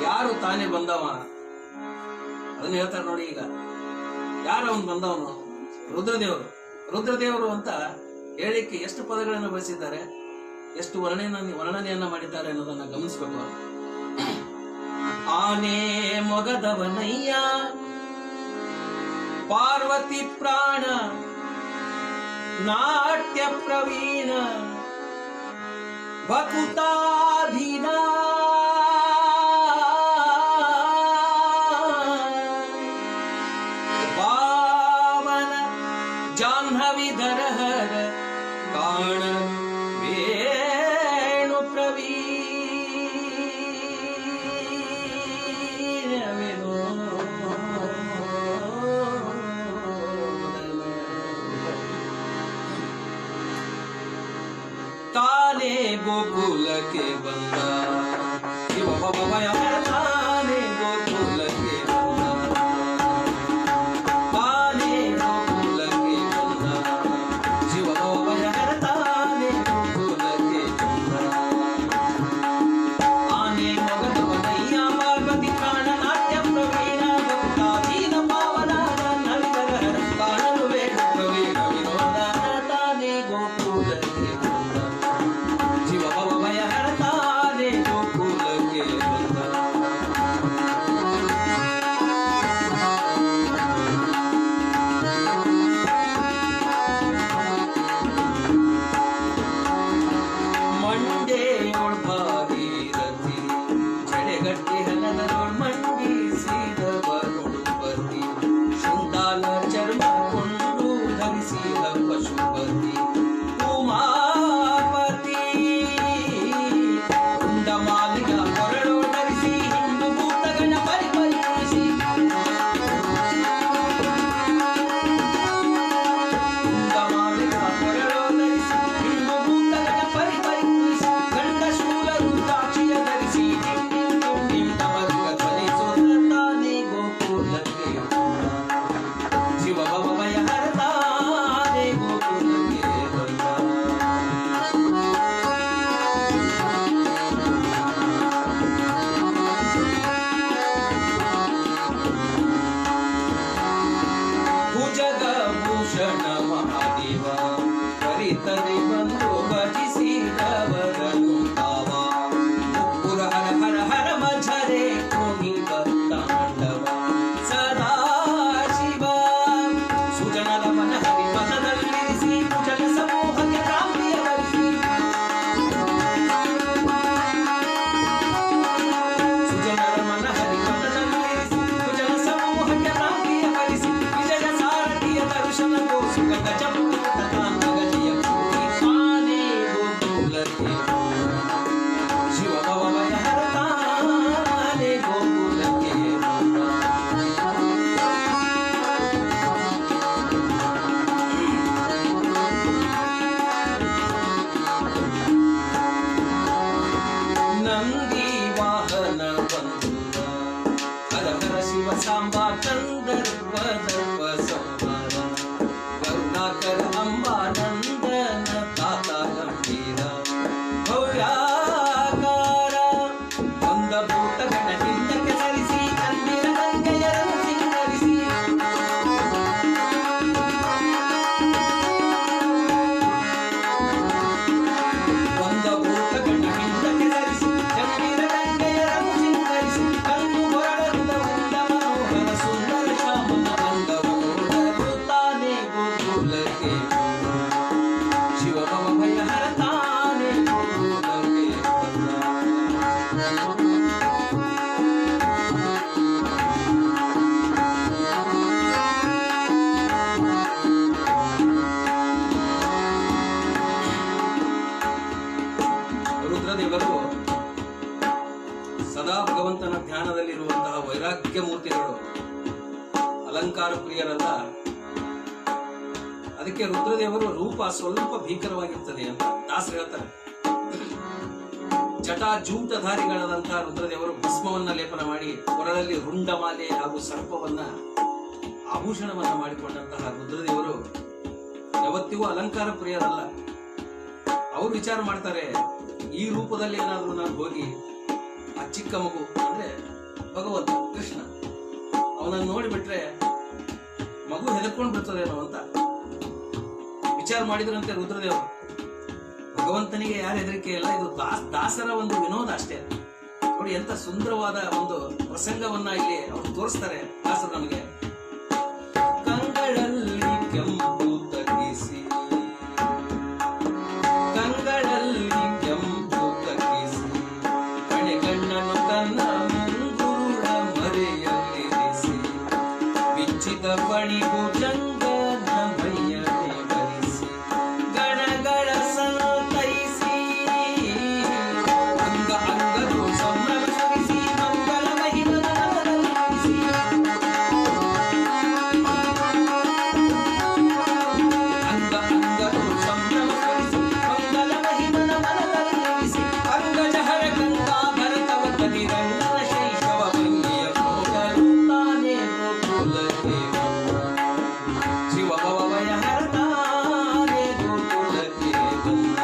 ಯಾರು ತಾನೇ ಬಂದವ ಅದನ್ನ ಹೇಳ್ತಾರೆ ನೋಡಿ. ಈಗ ಯಾರು ಅವನು ಬಂದವನು? ರುದ್ರದೇವರು ಅಂತ ಹೇಳಿಕ್ಕೆ ಎಷ್ಟು ಪದಗಳನ್ನು ಬಳಸಿದ್ದಾರೆ, ಎಷ್ಟು ವರ್ಣನೆಯನ್ನ ಮಾಡಿದ್ದಾರೆ ಅನ್ನೋದನ್ನ ಗಮನಿಸಬೇಕು. ಆನೆ ಮೊಗದವನಯ್ಯ ಪಾರ್ವತಿ ಪ್ರಾಣ ನಾಟ್ಯ ಪ್ರವೀಣ ಭಕುತಾಧೀನ ಜಾಹ್ನವಿಧರಹರ ಕಾಣ ವೇಣು ಪ್ರವೀಣ ತಾನೇ ಗೋಕುಲಕ್ಕೆ ಬಂದ ಶಿವ ಭವಯ ತಾನೇ ಗೋಕುಲಕ್ಕೆ ಶಿವ ಭವಯ ತಾನೇ ಗೋಕುಲಕ್ಕೆ ಬಂದ ಸದಾ ಭಗವಂತನ ಧ್ಯಾನದಲ್ಲಿರುವಂತಹ ವೈರಾಗ್ಯ ಮೂರ್ತಿಗಳು, ಅಲಂಕಾರ ಪ್ರಿಯರಲ್ಲ. ಅದಕ್ಕೆ ರುದ್ರದೇವರು ರೂಪ ಸ್ವಲ್ಪ ಭೀಕರವಾಗಿರ್ತದೆ ಅಂತ ದಾಸರು ಹೇಳ್ತಾರೆ. ಜಟಾಜೂಟಧಾರಿಗಳಾದಂತಹ ರುದ್ರದೇವರು ಭಸ್ಮವನ್ನ ಲೇಪನ ಮಾಡಿ ಕೊರಳಲ್ಲಿ ರುಂಡಮಾಲೆ ಹಾಗೂ ಸರ್ಪವನ್ನ ಆಭೂಷಣವನ್ನ ಮಾಡಿಕೊಂಡಂತಹ ರುದ್ರದೇವರು ಯಾವತ್ತಿಗೂ ಅಲಂಕಾರ ಪ್ರಿಯರಲ್ಲ. ಅವರು ವಿಚಾರ ಮಾಡ್ತಾರೆ, ಈ ರೂಪದಲ್ಲಿ ಏನಾದ್ರೂ ನಾನು ಹೋಗಿ ಆ ಚಿಕ್ಕ ಮಗು ಅಂದ್ರೆ ಭಗವಂತ ಕೃಷ್ಣ ಅವನನ್ನು ನೋಡಿಬಿಟ್ರೆ ಮಗು ಹೆದರ್ಕೊಂಡು ಬಿಡ್ತದೇನೋ ಅಂತ ವಿಚಾರ ಮಾಡಿದ್ರಂತೆ ರುದ್ರದೇವರು. ಭಗವಂತನಿಗೆ ಯಾರು ಹೆದರಿಕೆ ಇಲ್ಲ, ಇದು ದಾಸರ ಒಂದು ವಿನೋದ ಅಷ್ಟೇ. ನೋಡಿ ಎಂತ ಸುಂದರವಾದ ಒಂದು ಪ್ರಸಂಗವನ್ನ ಇಲ್ಲಿ ಅವರು ತೋರಿಸ್ತಾರೆ ದಾಸರು ನಮಗೆ. ಕಂಗಳಲ್ಲಿ ಕೆಂಪು ತಗ್ಗಿಸಿ, ಕಂಗಳಲ್ಲಿ ಕೆಂಪು ತಗ್ಗಿಸಿ, ಕಣೆಗಣ್ಣನು ತನ್ನ ಮುಂಗುರುಳ ಮರೆಯಲ್ಲಿರಿಸಿ, ವಿಚ್ಚಿತ ಪಣಿಗೂ ಜಂಗದ ಮೈಯನೆ ಬರಿಸಿ, ಗಣಗಳ ಸಂತೈಸಿ, ಅಂಗ ಅಂಗದು ಸಂಭ್ರಮ ಸುರಿಸಿ, ಮಂಗಲ ಮಹಿಮನ ನಗರಲ್ಲಿರಿಸಿ, ಅಂಗ ಅಂಗದು ಸಂಭ್ರಮ ಸುರಿಸಿ, ಮಂಗಲ ಮಹಿಮನ ಮನದಲ್ಲಿರಿಸಿ, ಅಂಗಜಹರ ಗಂಗಾಧರ ತವ ಕಲಿರಂಗನ ಶೈಶವ ಭಂಗಿಯ ಭೋಗರು ತಾನೇ ಗೋಕುಲ ದೇವ, ಶಿವ ಭವಭಯ ಹರತಾನೇ ಗೋಕುಲ ದೇವನ್ನ.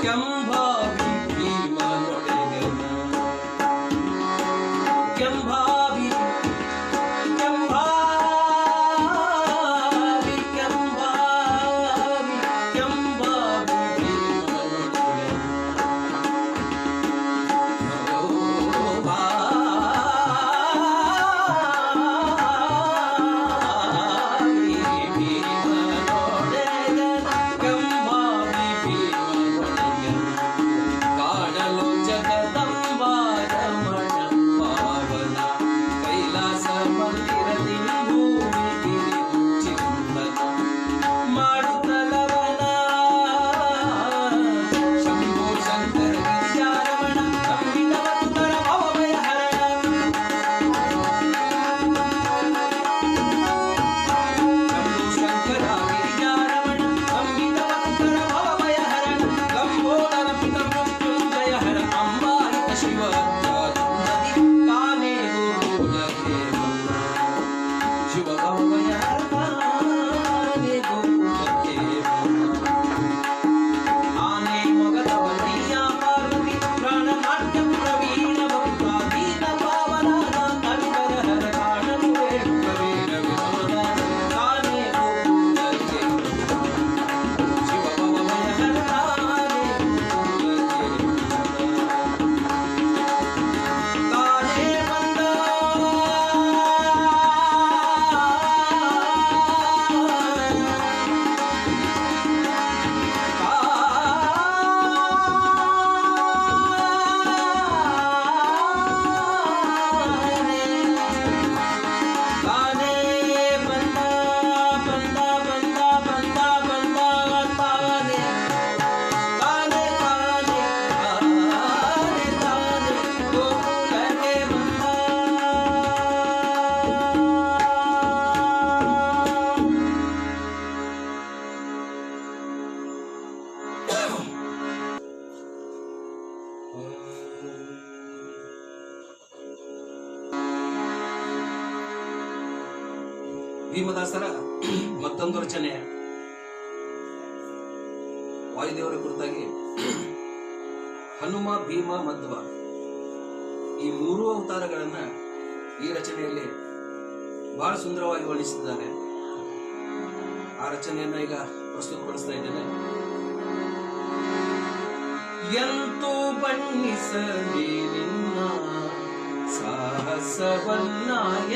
ಕೆಂಭಾವಿ ಭೀಮನೊಡೆಯನ, ಕೆಂಭಾವಿ ಕೆಂಭಾವಿ ಕೆಂಭಾವಿ ಕೆಂಭಾವಿ ಭೀಮನೊಡೆಯನ, ಓ ಭಾವಿ ಭೀಮನೊಡೆಯನ, ಕೆಂಭಾವಿ ಭೀಮನೊಡೆಯನ, ಕಾಣಲು ಜಗದಂಬಾರಮಣ ಪಾವನ, ಕೈಲಾಸ ಮಂದಿರದಿ ಭೂಮಿಗಿರಿದು ಚಿಂತನ, ಮಾಡುತ್ತಲವನ ಶಂಭೋ ಶಂಕರ ಗಿರಿಜಾರಮಣ, ನಂಬಿದವ ತುತರ ಭವಭಯ ಹರಣ, ಶಂಭೋ ಶಂಕರ ಗಿರಿಜಾರಮಣ, ನಂಬಿದವ ತುತರ ಭವಭಯ ಹರಣ, ಲಂಬೋದರ ಪಿತ ಮೃತ್ಯುಂಜಯ ಹರ, ಅಂಬಾರಿತ ಶಿವ ನದಿ ತಾನೇ ಗೋಕುಲ ದೇವ, ಶಿವ ಭವಭಯ ಹರ ತಾನೇ ಗೋಕುಲ ದೇವ. ಆನೆ ಮೊಗದವನಯ್ಯ ಪಾರ್ವತಿ ಪ್ರಾಣನಾಟ್ಯ ಪ್ರವೀಣ ಭಕ್ತಾಧೀನ ಪಾವನಾದ ತಂಡರ ಹರ ಕಾಣಲು ವೇಣುಕವೀರ ವಿನೋದ, ತಾನೇ ಗೋಕುಲ ದೇವ, ಶಿವ ಭವಭಯ ಹರ ತಾನೇ ಗೋಕುಲ ದೇವ. ತಾನೇ ಬಂದ ತಾನೇ ಬಂದ ಬಂದ ಬಂದ ಬಂದ ಬಂದ ತಾನೇ ತಾನೇ ತಾನೇ ತಾನೇ ತಾನೇ ಗೋಕುಲಕ್ಕೆ ಬಂದ. ಭೀಮದಾಸರ ಮತ್ತೊಂದು ರಚನೆ ವಾಯುದೇವರ ಕುರಿತಾಗಿ ಹನುಮ, ಭೀಮ, ಮಧ್ವ ಈ ಮೂರು ಅವತಾರಗಳನ್ನ ಈ ರಚನೆಯಲ್ಲಿ ಬಹಳ ಸುಂದರವಾಗಿ ವರ್ಣಿಸಿದ್ದಾರೆ. ಆ ರಚನೆಯನ್ನ ಈಗ ಪ್ರಸ್ತುತಪಡಿಸ್ತಾ ಇದ್ದೇನೆ. ಎಂತೂ ಬಣ್ಣಿಸಲಿ ನಿನ್ನ ಸಾಹಸವನ್ನ,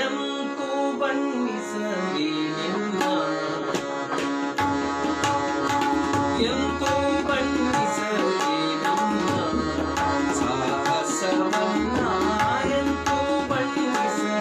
ಎಂತೂ ಬಣ್ಣಿಸಲಿ ನಿನ್ನ, ಎಂತೂ ಬಣ್ಣಿಸಲಿ ನಿನ್ನ ಸಾಹಸವನ್ನ, ಎಂತೂ ಬಣ್ಣಿಸಲಿ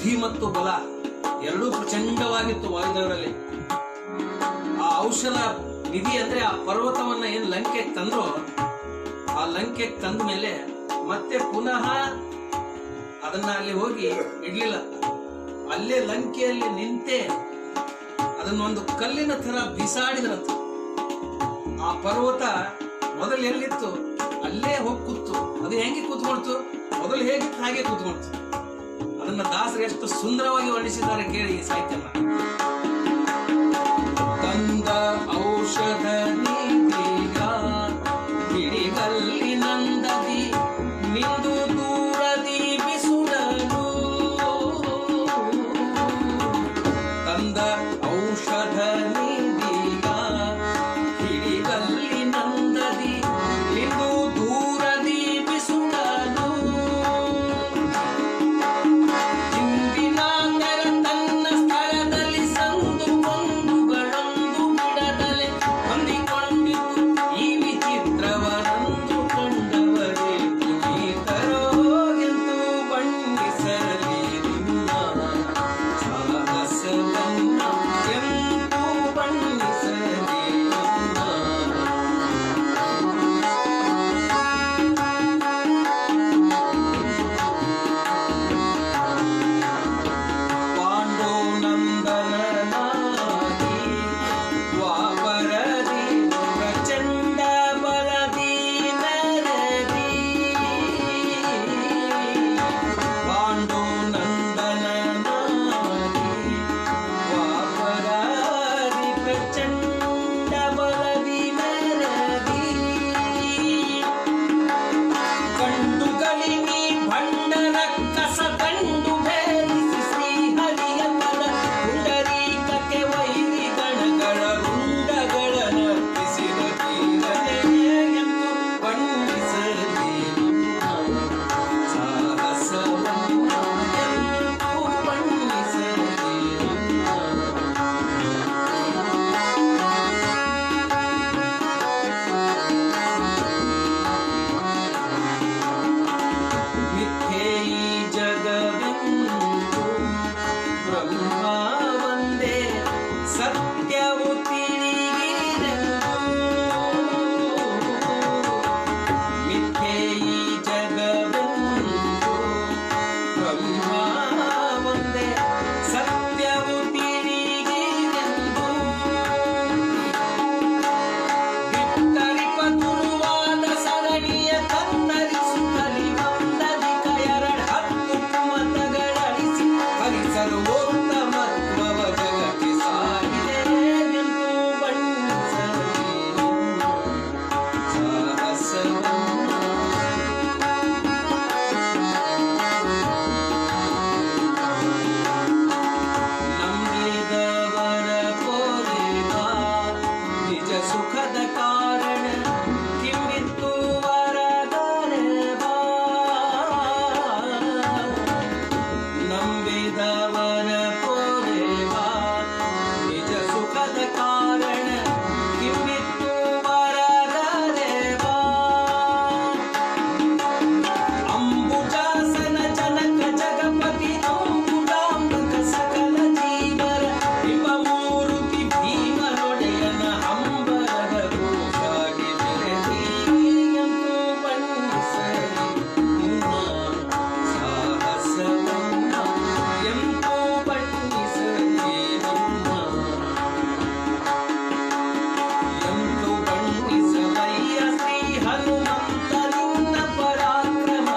ಬುದ್ಧಿ ಮತ್ತು ಬಲ ಎರಡೂ ಪ್ರಚಂಡವಾಗಿತ್ತು ವಾಯುದೇವರಲ್ಲಿ. ಆ ಔಷಧ ನಿಧಿ ಅಂದ್ರೆ ಆ ಪರ್ವತವನ್ನ ಏನ್ ಲಂಕೆಗೆ ತಂದ್ರು, ಆ ಲಂಕೆಗೆ ತಂದ ಮೇಲೆ ಮತ್ತೆ ಪುನಃ ಅದನ್ನ ಅಲ್ಲಿ ಹೋಗಿ ಇಡ್ಲಿಲ್ಲ. ಅಲ್ಲೇ ಲಂಕೆಯಲ್ಲಿ ನಿಂತೆ ಅದನ್ನೊಂದು ಕಲ್ಲಿನ ತರ ಬಿಸಾಡಿದ್ರಂತ. ಆ ಪರ್ವತ ಮೊದಲು ಎಲ್ಲಿತ್ತು ಅಲ್ಲೇ ಹೋಗಿ ಕೂತು. ಅದು ಹೆಂಗೆ ಕೂತ್ಕೊಳ್ತು, ಮೊದಲು ಹೇಗಿತ್ತು ಹಾಗೆ ಕೂತ್ಕೊಳ್ತು. ಅದನ್ನ ದಾಸರು ಎಷ್ಟು ಸುಂದರವಾಗಿ ವರ್ಣಿಸಿದ್ದಾರೆ ಕೇಳಿ ಈ ಸಾಹಿತ್ಯನ. ತಂದ ಔಷಧ ನಿಧಿಯ ಹಿಡಿಗಲ್ಲಿ ನಂದದಿ ನಿಂದು ದೂರದಿ ಬಿಸುಡಲು. ತಂದ ಔಷಧ ನಿಧಿಯ ಹಿಡಿಗಲ್ಲಿ ನಂದದಿ ನಿಂದು ದೂರದಿ ಬಿಸುಡಲು. ಹಿಂದಿನ ತೆರ ತನ್ನ ಸ್ಥಳದಲ್ಲಿ ಸಂದು ಕೊಂದುಗಳೊಂದು ಬಿಡದಲೆ ಹೊಂದಿಕೊಂಡಿತು ಈ ವಿಚಿತ್ರವನಂದು ಕಂಡವರೇ ಪುನೀತರೋ ಎಂದು ಬಣ್ಣಿಸಲಿ ನಿಮ್ಮ ಸಾಹಸವನ್ನ, ಎಂದು ಬಣ್ಣಿಸಲಿ ನಿಮ್ಮ. ಪಾಂಡೋನಂದನನಾಗಿ ದ್ವಾಪರದಿ ಪ್ರಚಂಡ ಬಲದಿ ನರದಿ. ಪಾಂಡೋನಂದನನಾಗಿ ದ್ವಾಪರದಿ ಪ್ರಚಂಡ ಬಲದಿ ನರದಿ. ಕಂಡುಗಳಿನಿ ಭಂಡರ ಕಸ ಕಂಡು ಭೇದಿಸಿ ಶ್ರೀಹರಿಯ ಪದ ಪುಂಡರೀಕಕ್ಕೆ ವೈರಿ ಗಣಗಳ ರುಂಡಗಳ ನರ್ತಿಸಿದ ತೀರನೇ ಎಂದು ಬಣ್ಣಿಸಲಿ ನಿಮ್ಮ ಸಾಹಸವನ್ನ, ಎಂದು ಬಣ್ಣಿಸಲಿ ನಿಮ್ಮ. ಮಿಥ್ಯೆ ಈ ಜಗವೆಂದು ಬ್ರಹ್ಮ ಒಂದೇ ಸತ್ಯವು ತಿಳಿಗಿರೆಂದು. ಮಿಥ್ಯೆ ಈ ಜಗವೆಂದು ಬ್ರಹ್ಮ ಒಂದೇ ಸತ್ಯವು ತಿಳಿಗಿರೆಂದು. ಬಿತ್ತರಿಪ ದುರ್ವಾದ ಸರಣಿಯ ಕತ್ತರಿಸುತ್ತಲಿ ಒಂದಧಿಕ ಎರಡು ಹತ್ತು ಕುಮತಗಳಳಿಸಿ ಹರಿಸಲು ಉತ್ತಮತ್ವವ ಜಗಕ್ಕೆ ಸಾಗಿದೆ ಎಂದು ಬಣ್ಣಿಸಲಿ ನಿಮ್ಮ ಸಾಹಸವನ್ನ. ನಂಬಿದವರ ಪೊರೆವ ನಿಜ ಸುಖದ ಕಾರಣ ಕಿಮ್ಮಿತ್ತು ವರದರೆವ. ನಂಬಿದವರ ಪೊರೆವ ನಿಜ ಸುಖದ ಕಾರಣ ಕಿಮ್ಮಿತ್ತು ವರದರೆವ. ಅಂಬುಜಾಸನ ಜನಕ ಜಗಪತಿ ಅಂಬುಜಾಂಬಕ ಸಕಲ ಜೀವರ ಬಿಂಬಮೂರ್ತಿ ಭೀಮನೊಡೆಯನ ಹಂಬರದ ಗೋಸಾಗಿ ಬೆರೆದಿ ಎಂದು ಬಣ್ಣಿಸಲಿ ನಿಮ್ಮ ಸಾಹಸವನ್ನ, ಎಂದು ಬಣ್ಣಿಸಲಿ ನಿಮ್ಮ. ಎಂದು ಬಣ್ಣಿಸಲಯ್ಯ ಶ್ರೀ ಹನುಮಂತ ನಿನ್ನ ಪರಾಕ್ರಮ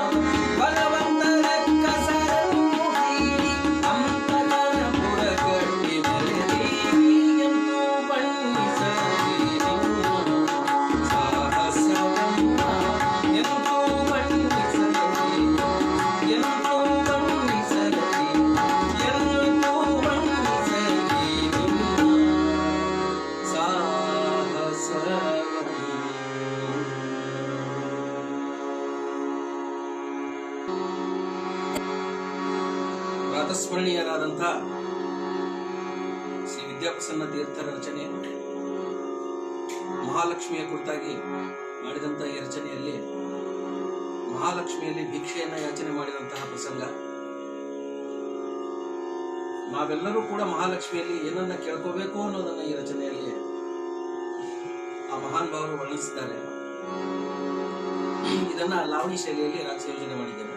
ಬಲವಂತರ ಕಸರನ್ನು ಹೀರಿ ಅಂತಕನ ಪುರಗಟ್ಟಿ ಮೆರೆದಿ ಎಂದು ಬಣ್ಣಿಸಲಿ ನಿಮ್ಮ ಸಾಹಸವನ್ನ, ಎಂದು ಬಣ್ಣಿಸಲಿ, ಎಂದು ಬಣ್ಣಿಸಲಿ, ಎಂದು ಬಣ್ಣಿಸಲಿ ನಿಮ್ಮ ಸಾಹಸವನ್ನ. ಪ್ರಾತಸ್ಮರಣೀಯರಾದಂಥ ಶ್ರೀ ವಿದ್ಯಾಪ್ರಸನ್ನ ತೀರ್ಥರ ರಚನೆ ಮಹಾಲಕ್ಷ್ಮಿಯ ಕುರಿತಾಗಿ ಮಾಡಿದಂಥ ಈ ರಚನೆಯಲ್ಲಿ ಮಹಾಲಕ್ಷ್ಮಿಯಲ್ಲಿ ಭಿಕ್ಷೆಯನ್ನ ಯಾಚನೆ ಮಾಡಿದಂತಹ ಪ್ರಸಂಗ, ನಾವೆಲ್ಲರೂ ಕೂಡ ಮಹಾಲಕ್ಷ್ಮಿಯಲ್ಲಿ ಏನನ್ನ ಕೇಳ್ಕೋಬೇಕು ಅನ್ನೋದನ್ನ ಈ ರಚನೆಯಲ್ಲಿ ಆ ಮಹಾನ್ ಭಾವರು ವರ್ಣಿಸಿದ್ದಾರೆ. ಇದನ್ನ ಲಾವಣಿ ಶೈಲಿಯಲ್ಲಿ ರಾಗ ಸಂಯೋಜನೆ ಮಾಡಿದ್ದೇನೆ.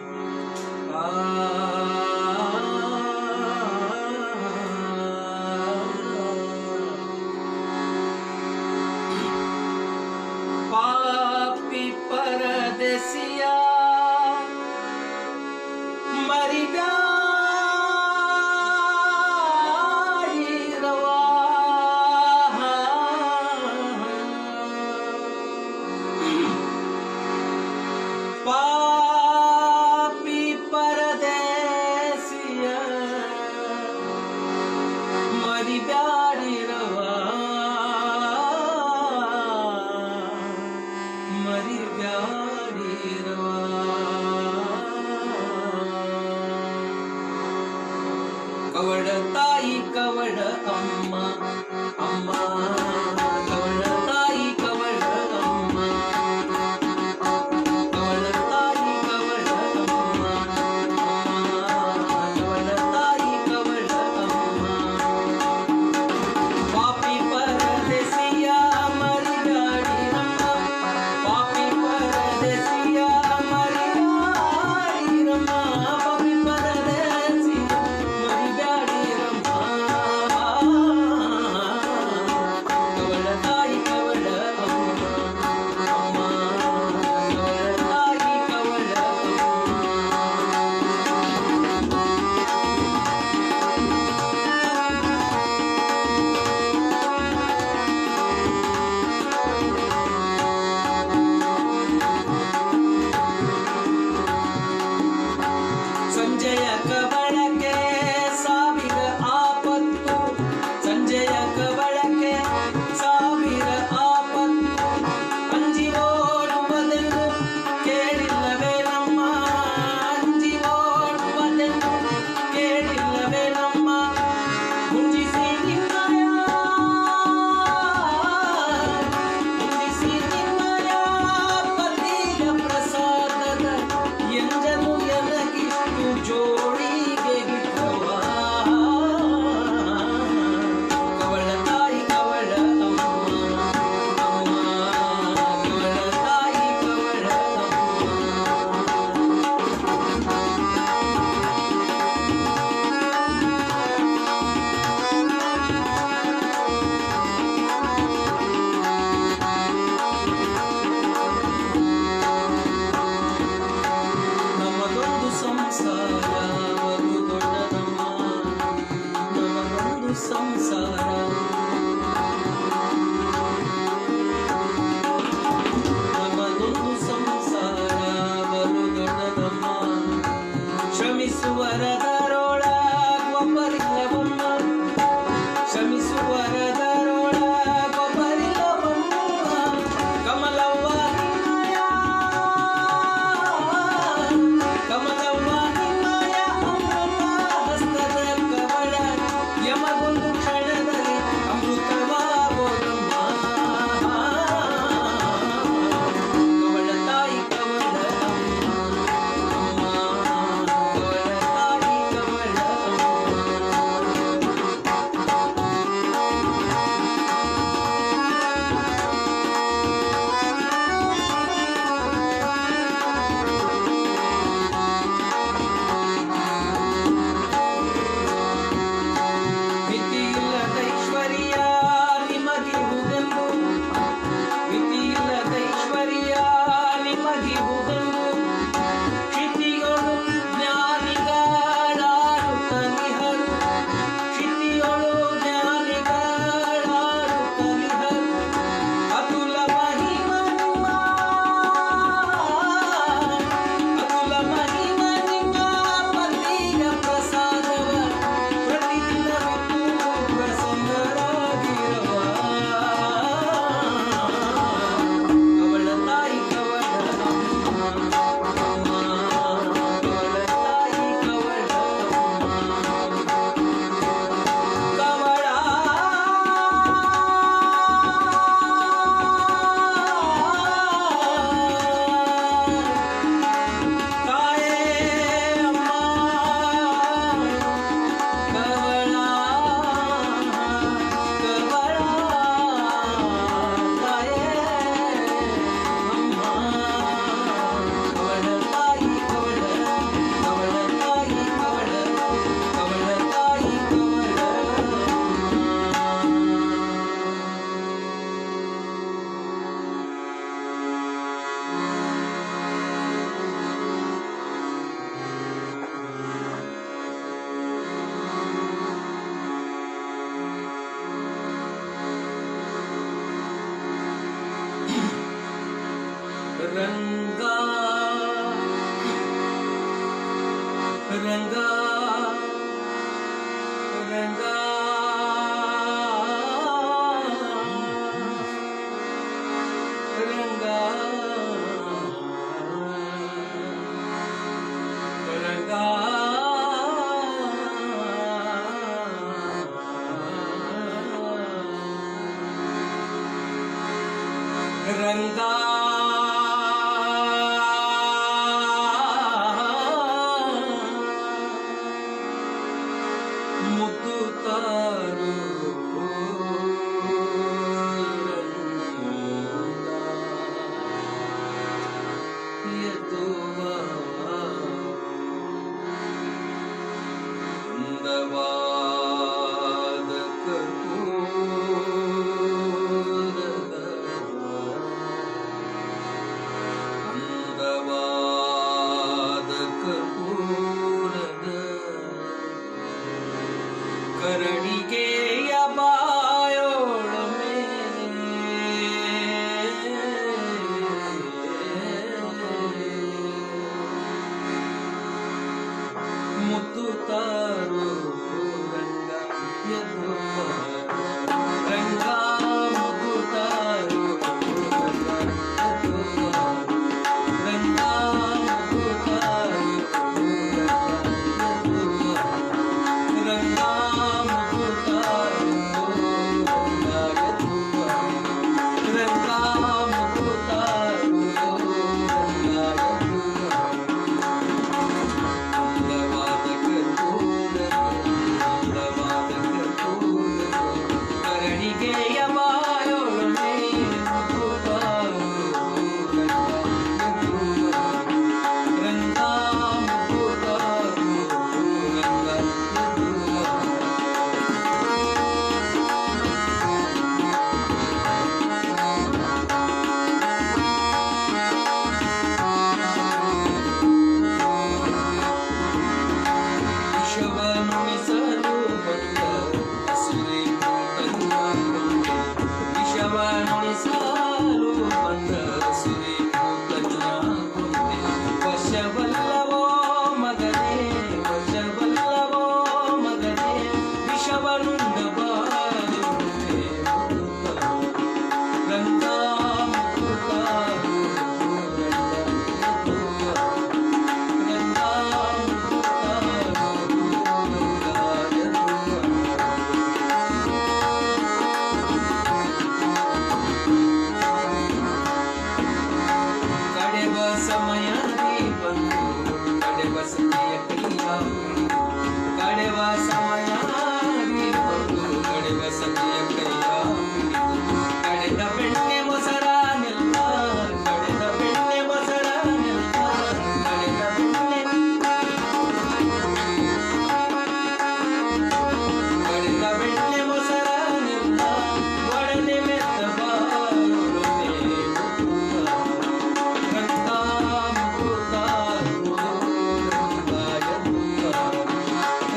पापी परदेसिया मरी प्यारी रवा, पापी परदेसिया मरी प्यारी रवा, मरी प्यारी रवा. कवड ताई कवड अम्मा अम्मा, कवड ताई कवड अम्मा, कवड ताई कवड अम्मा अम्मा, कवड ताई कवड अम्मा. पापी परदेसिया मरी प्यारी रम्मा, पापी परदेसिया मरी प्यारी रम्मा, पापी परदेसिया मरी प्यारी रम्मा. ರಂಗ ರಂಗ ರಂಗ ರಂಗ ರಂಗ ಮುತ್ತು ತಾರು ಎತ್ತುವ ಅಂದವಾದ ಕರ್ಪೂರದ ಕರಣಿಗೆಯ ಬಾಯೋಳಮೆ ಮುತ್ತು ತಾರು ರಂಗ ಎದ್ದು ರಂಗ ಮುತ್ತು ತಾರು ರಂಗ ಮುತ್ತು ತಾರು ರಂಗ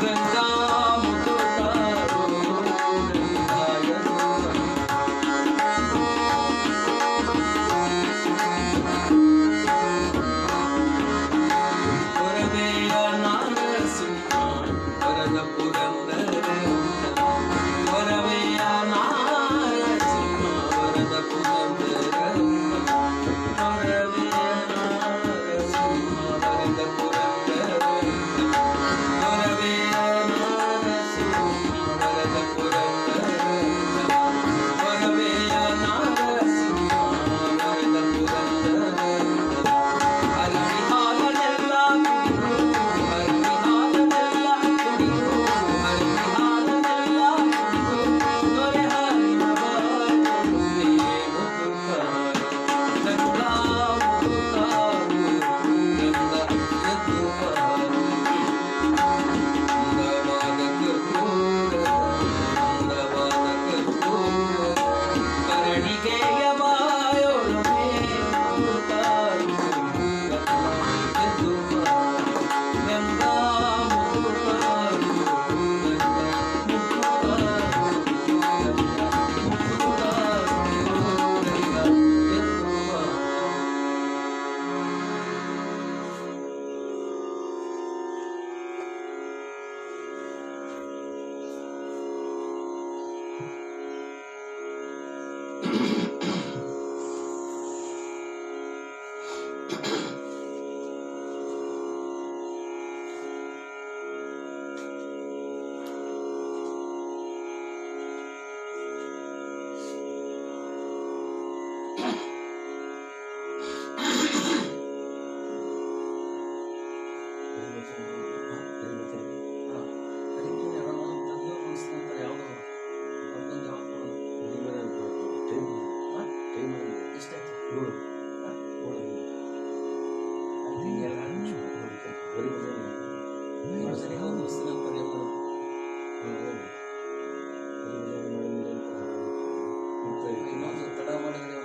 ರಂಗ ಇನ್ನೊಂದು ತಡ ಮಾಡಿದ್ರೆ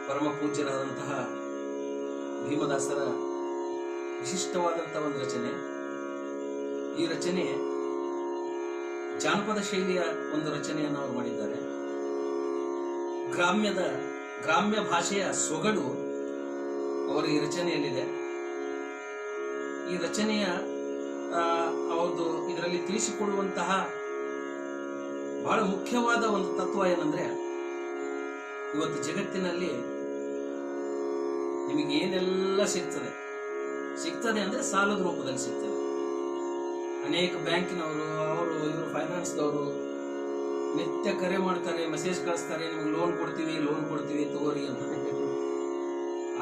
ಪರಮ ಪೂಜ್ಯರಾದಂತಹ ಭೀಮದಾಸರ ವಿಶಿಷ್ಟವಾದಂತಹ ಒಂದು ರಚನೆ. ಈ ರಚನೆ ಜಾನಪದ ಶೈಲಿಯ ಒಂದು ರಚನೆಯನ್ನು ಅವರು ಮಾಡಿದ್ದಾರೆ. ಗ್ರಾಮ್ಯ ಭಾಷೆಯ ಸೊಗಡು ಅವರ ಈ ರಚನೆಯಲ್ಲಿದೆ. ಈ ರಚನೆಯ ಅವ್ರದ್ದು ಇದರಲ್ಲಿ ತಿಳಿಸಿಕೊಡುವಂತಹ ಬಹಳ ಮುಖ್ಯವಾದ ಒಂದು ತತ್ವ ಏನಂದ್ರೆ, ಇವತ್ತು ಜಗತ್ತಿನಲ್ಲಿ ನಿಮಗೆ ಏನೆಲ್ಲ ಸಿಗ್ತದೆ ಅಂದ್ರೆ ಸಾಲದ ರೂಪದಲ್ಲಿ ಸಿಗ್ತದೆ. ಅನೇಕ ಬ್ಯಾಂಕಿನವರು, ಅವರು ಇವರು ಫೈನಾನ್ಸ್ದವರು ನಿತ್ಯ ಕರೆ ಮಾಡ್ತಾರೆ, ಮೆಸೇಜ್ ಕಳಿಸ್ತಾರೆ, ನಿಮ್ಗೆ ಲೋನ್ ಕೊಡ್ತೀವಿ ತಗೋರಿ ಅಂತ.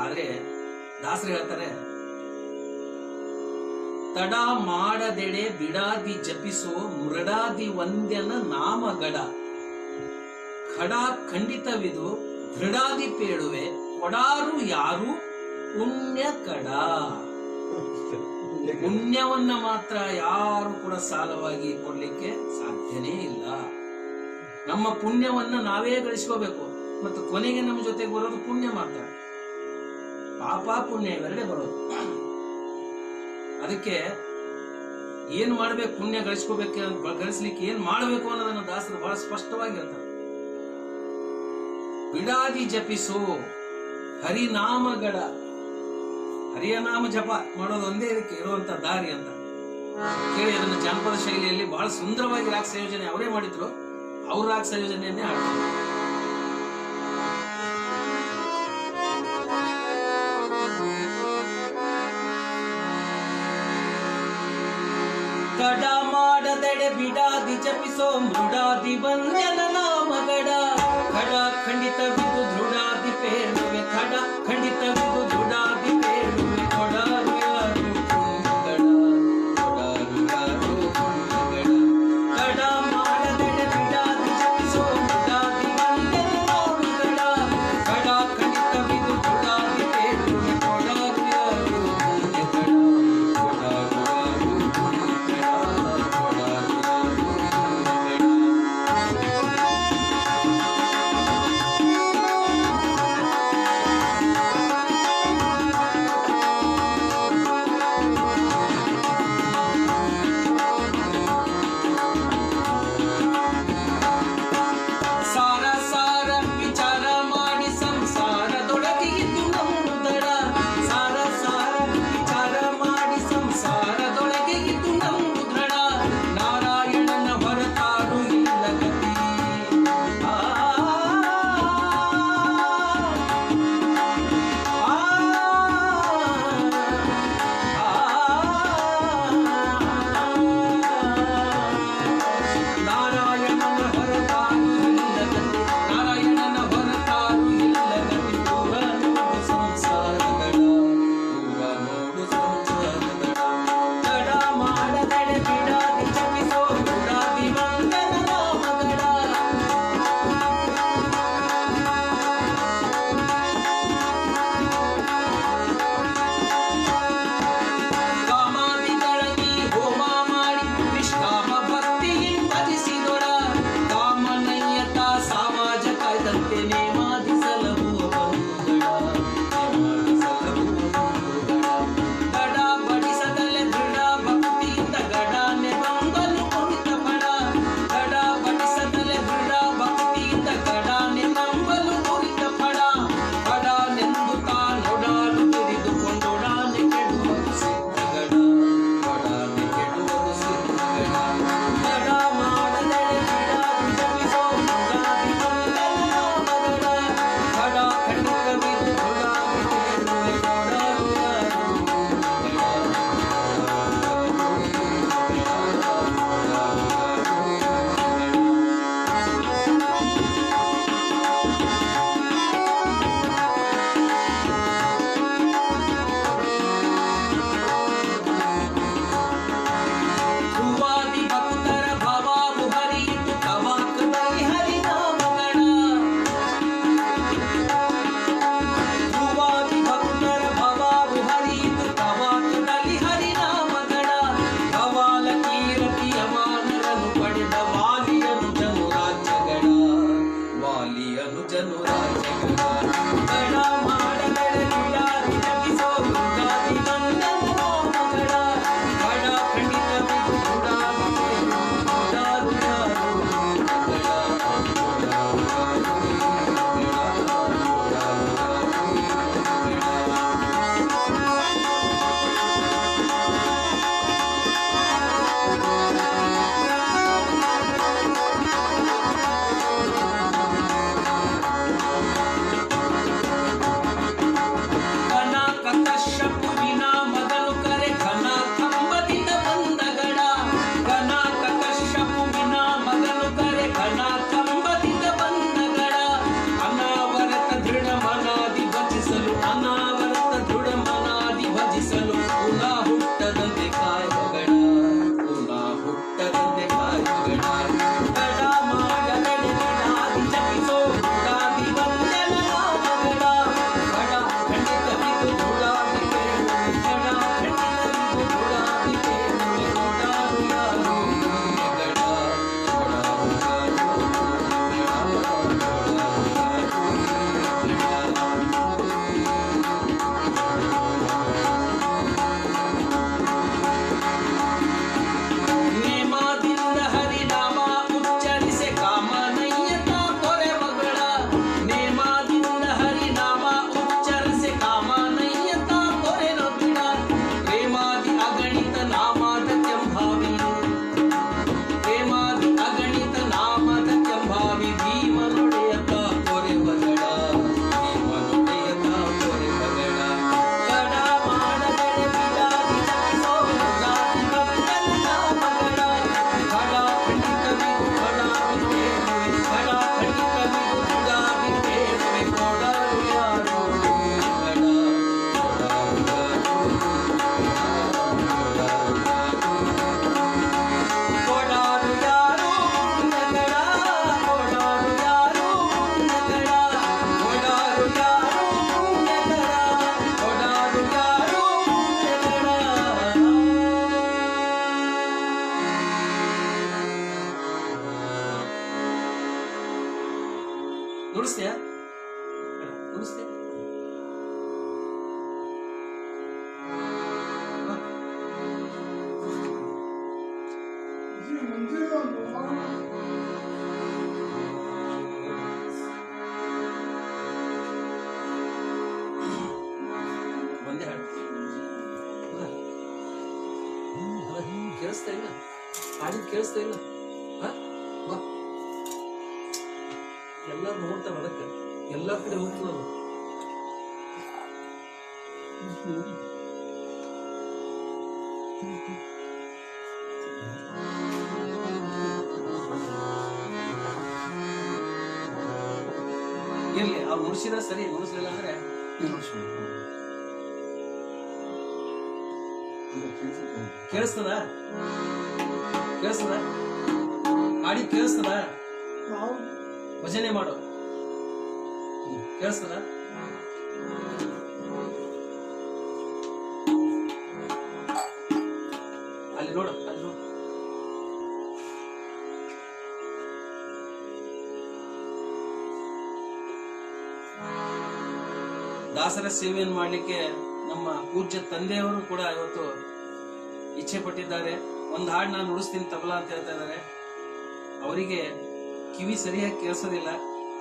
ಆದ್ರೆ ದಾಸರು ಹೇಳ್ತಾರೆ, ತಡ ಮಾಡದೆಡೆ ಬಿಡಾದಿ ಜಪಿಸೋ ಮೃಡಾದಿ ವಂದ್ಯನ ನಾಮಗಡ ಖಡ ಖಂಡಿತವಿದು ದೃಢಾದಿ ಪೇಳುವೆ ಕೊಡಾರು ಯಾರು ಪುಣ್ಯ ಕಡ. ಪುಣ್ಯವನ್ನ ಮಾತ್ರ ಯಾರು ಕೂಡ ಸಾಲವಾಗಿ ಕೊಡ್ಲಿಕ್ಕೆ ಸಾಧ್ಯನೇ ಇಲ್ಲ. ನಮ್ಮ ಪುಣ್ಯವನ್ನ ನಾವೇ ಗಳಿಸ್ಕೋಬೇಕು. ಮತ್ತು ಕೊನೆಗೆ ನಮ್ಮ ಜೊತೆಗೆ ಬರೋದು ಪುಣ್ಯ ಮಾತ್ರ. ಪಾಪ ಪುಣ್ಯ ಇವೆರಡೇ ಬರೋದು. ಅದಕ್ಕೆ ಏನ್ ಮಾಡ್ಬೇಕು, ಪುಣ್ಯ ಗಳಿಸ್ಲಿಕ್ಕೆ ಏನ್ ಮಾಡ್ಬೇಕು ಅನ್ನೋದನ್ನ ದಾಸರು ಬಹಳ ಸ್ಪಷ್ಟವಾಗಿ ಹೇಳ್ತಾರೆ. ಬಿಡಾದಿ ಜಪಿಸು ಹರಿನಾಮಗಡ, ಹರಿಯ ನಾಮ ಜಪ ಮಾಡೋದು ಒಂದೇ ಇದಕ್ಕೆ ಇರುವಂತ ದಾರಿ ಅಂತ ಕೇಳಿ ಅದನ್ನ ಜಾನಪದ ಶೈಲಿಯಲ್ಲಿ ಬಹಳ ಸುಂದರವಾಗಿ ರಾಗ ಸಂಯೋಜನೆ ಅವರೇ ಮಾಡಿದ್ರು. ಅವ್ರ ರಾಗ ಸಂಯೋಜನೆಯನ್ನೇ ಹಾಡ್ತಾರೆ. ತಡ ಮಾಡದೆಡೆ ಬಿಡಾದಿ ಜಪಿಸೋ ಮೃಡಾದಿ ವಂದ್ಯನ ನಾಮಗಡ ಖಡ ಖಂಡಿತವಿದು ದೃಢಾದಿ ಪೇಳುವೆ ಖಡ ಖಂಡಿತವಿದು ದೃಢಾದಿ ಪೇಳುವೆ ಕೊಡಾರು ಯಾರು ಪುಣ್ಯಗಡ ಕೊಡಾರು ಯಾರು ಪುಣ್ಯಗಡ. ತಡ ಮಾಡದೆಡೆ ಬಿಡಾದಿ ಜಪಿಸೋ ಮೃಡಾದಿ ವಂದ್ಯನ ನಾಮಗಡ ಖಡ ಖಂಡಿತವಿದು ದೃಢಾದಿ ಪೇಳುವೆ ಕೊಡಾರು ಯಾರು ಪುಣ್ಯಗಡ ಕೊಡಾರು ಯಾರು ಪುಣ್ಯಗಡ. ನುಡಿಸ್ತೀಯಾ? ನುಡಿಸ್ತೀಯ? ಒಂದೇ ಹಾಡು ಕೇಳಿಸ್ತಾ ಇಲ್ಲ? ಹಾಡಿದ್ ಕೇಳಿಸ್ತಾ ಇಲ್ಲ? ಬಾ, ಎಲ್ಲರೂ ನೋಡ್ತಾರ, ಅದಕ್ಕೆ ಎಲ್ಲಾ ಕಡೆ ಹೋಗ್ತದ. ಇರ್ಲಿ, ಅವ್ರು ನುಡಿಸಿದ ಸರಿ, ನುಡಿಸ್ಲಿಲ್ಲ ಅಂದ್ರೆ ಕೇಳಿಸ್ತದ? ಕೇಳಿಸ್ತದ? ಹಾಡಿ ಕೇಳಿಸ್ತದ? ಭಜನೆ ಮಾಡು. ಕೇಳಿಸ್ತದ? ಅಲ್ಲಿ ನೋಡು, ಅಲ್ಲಿ ನೋಡು. ದಾಸರ ಸೇವೆಯನ್ನು ಮಾಡ್ಲಿಕ್ಕೆ ನಮ್ಮ ಪೂಜ್ಯ ತಂದೆಯವರು ಕೂಡ ಇವತ್ತು ಇಚ್ಛೆ ಪಟ್ಟಿದ್ದಾರೆ. ಒಂದು ಹಾಡು ನಾನು ನುಡಿಸ್ತೀನಿ ತಬಲಾ ಅಂತ ಹೇಳ್ತಾ ಇದ್ದಾರೆ. ಅವರಿಗೆ ಕಿವಿ ಸರಿಯಾಗಿ ಕೇಳಿಸೋದಿಲ್ಲ,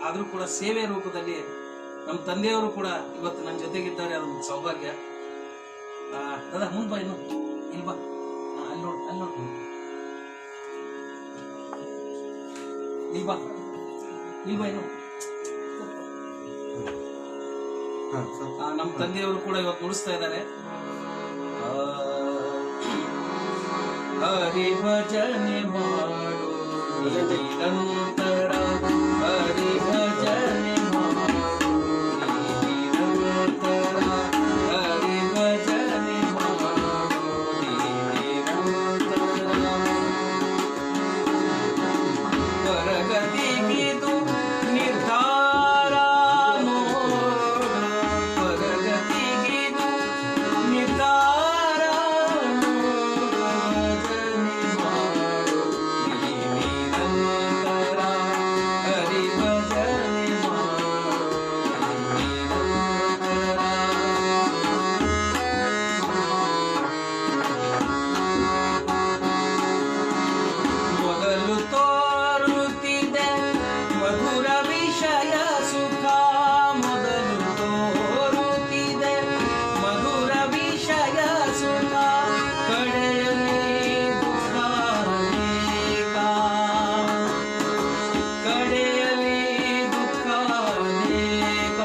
ಆದ್ರೂ ಕೂಡ ಸೇವೆ ರೂಪದಲ್ಲಿ ನಮ್ಮ ತಂದೆಯವರು ಕೂಡ ಇವತ್ತು ನನ್ನ ಜೊತೆಗಿದ್ದಾರೆ. ಅದೊಂದು ಸೌಭಾಗ್ಯ. ದಾದಾ ಮುಂದ್ ಬಾ, ಇನ್ನು ಇಲ್ಲಿ ಬಾ, ಅಲ್ಲಿ ನೋಡು, ಅಲ್ಲಿ ನೋಡು, ಇಲ್ಲಿ ಬಾ, ಇಲ್ಲಿ ಬಾ, ಇನ್ನು ನಮ್ಮ ತಂದೆಯವರು ಕೂಡ ಇವತ್ತು ನುಡಿಸ್ತಾ ಇದ್ದಾರೆ. ಹರಿ ಭಜನೆ ಮಾಡು ನಿರಂತರ, ಹರಿ ಭಜನೆ ಮಾಡು ನಿರಂತರ, ಹರಿ ಭಜನೆ ಮಾಡು ನಿರಂತರ. ಪರಗತಿಗಿದು ನಿರ್ಧಾರ ನೋಡು, ಪರಗತಿಗಿದು ನಿರ್ಧಾರ ನೋಡು, ಭಜನೆ ಮಾಡು ನಿರಂತರ, ಹರಿ ಭಜನೆ ಮಾಡು ನಿರಂತರ. ಮೊದಲು ತೋರುತ್ತಿದೆ ಮಧುರ ವಿಷಯ ಸುಖ, ಮೊದಲು ತೋರುತ್ತಿದೆ ಮಧುರ ವಿಷಯ ಸುಖ, ಕಡೆಯಲ್ಲಿ ದುಃಖ ಅನೇಕ, ಕಡೆಯಲ್ಲಿ ದುಃಖ ಅನೇಕ.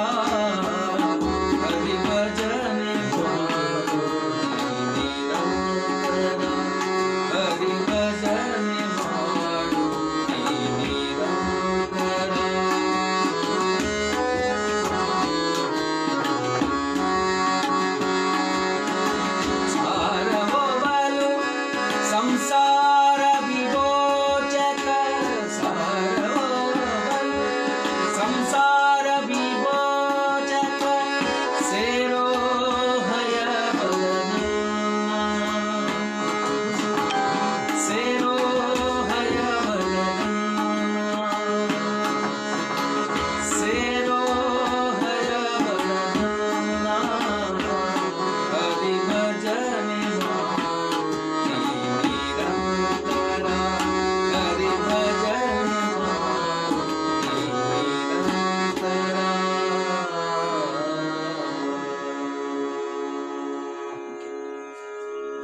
ಹರಿ ಭಜನೆ ಮಾಡು ನಿರಂತರ, ಹರಿ ಭಜನೆ ಮಾಡು ನಿರಂತರ. ಸಾರವೊಬಲು ಸಂಸಾರ ವಿಮೋಚಕ, ಸಾರವೊಬಲು ಸಂಸಾರ ವಿಮೋಚಕ, ಸೇರೋ ಹಯವಲನ, ಸೇರೋ ಹಯವಲನ, ಸೇರೋ ಹಯವಲನ. ಹರಿ ಭಜನೆ ಮಾಡು ನಿರಂತರ, ಹರಿ ಭಜನೆ ಮಾಡು ನಿರಂತರ.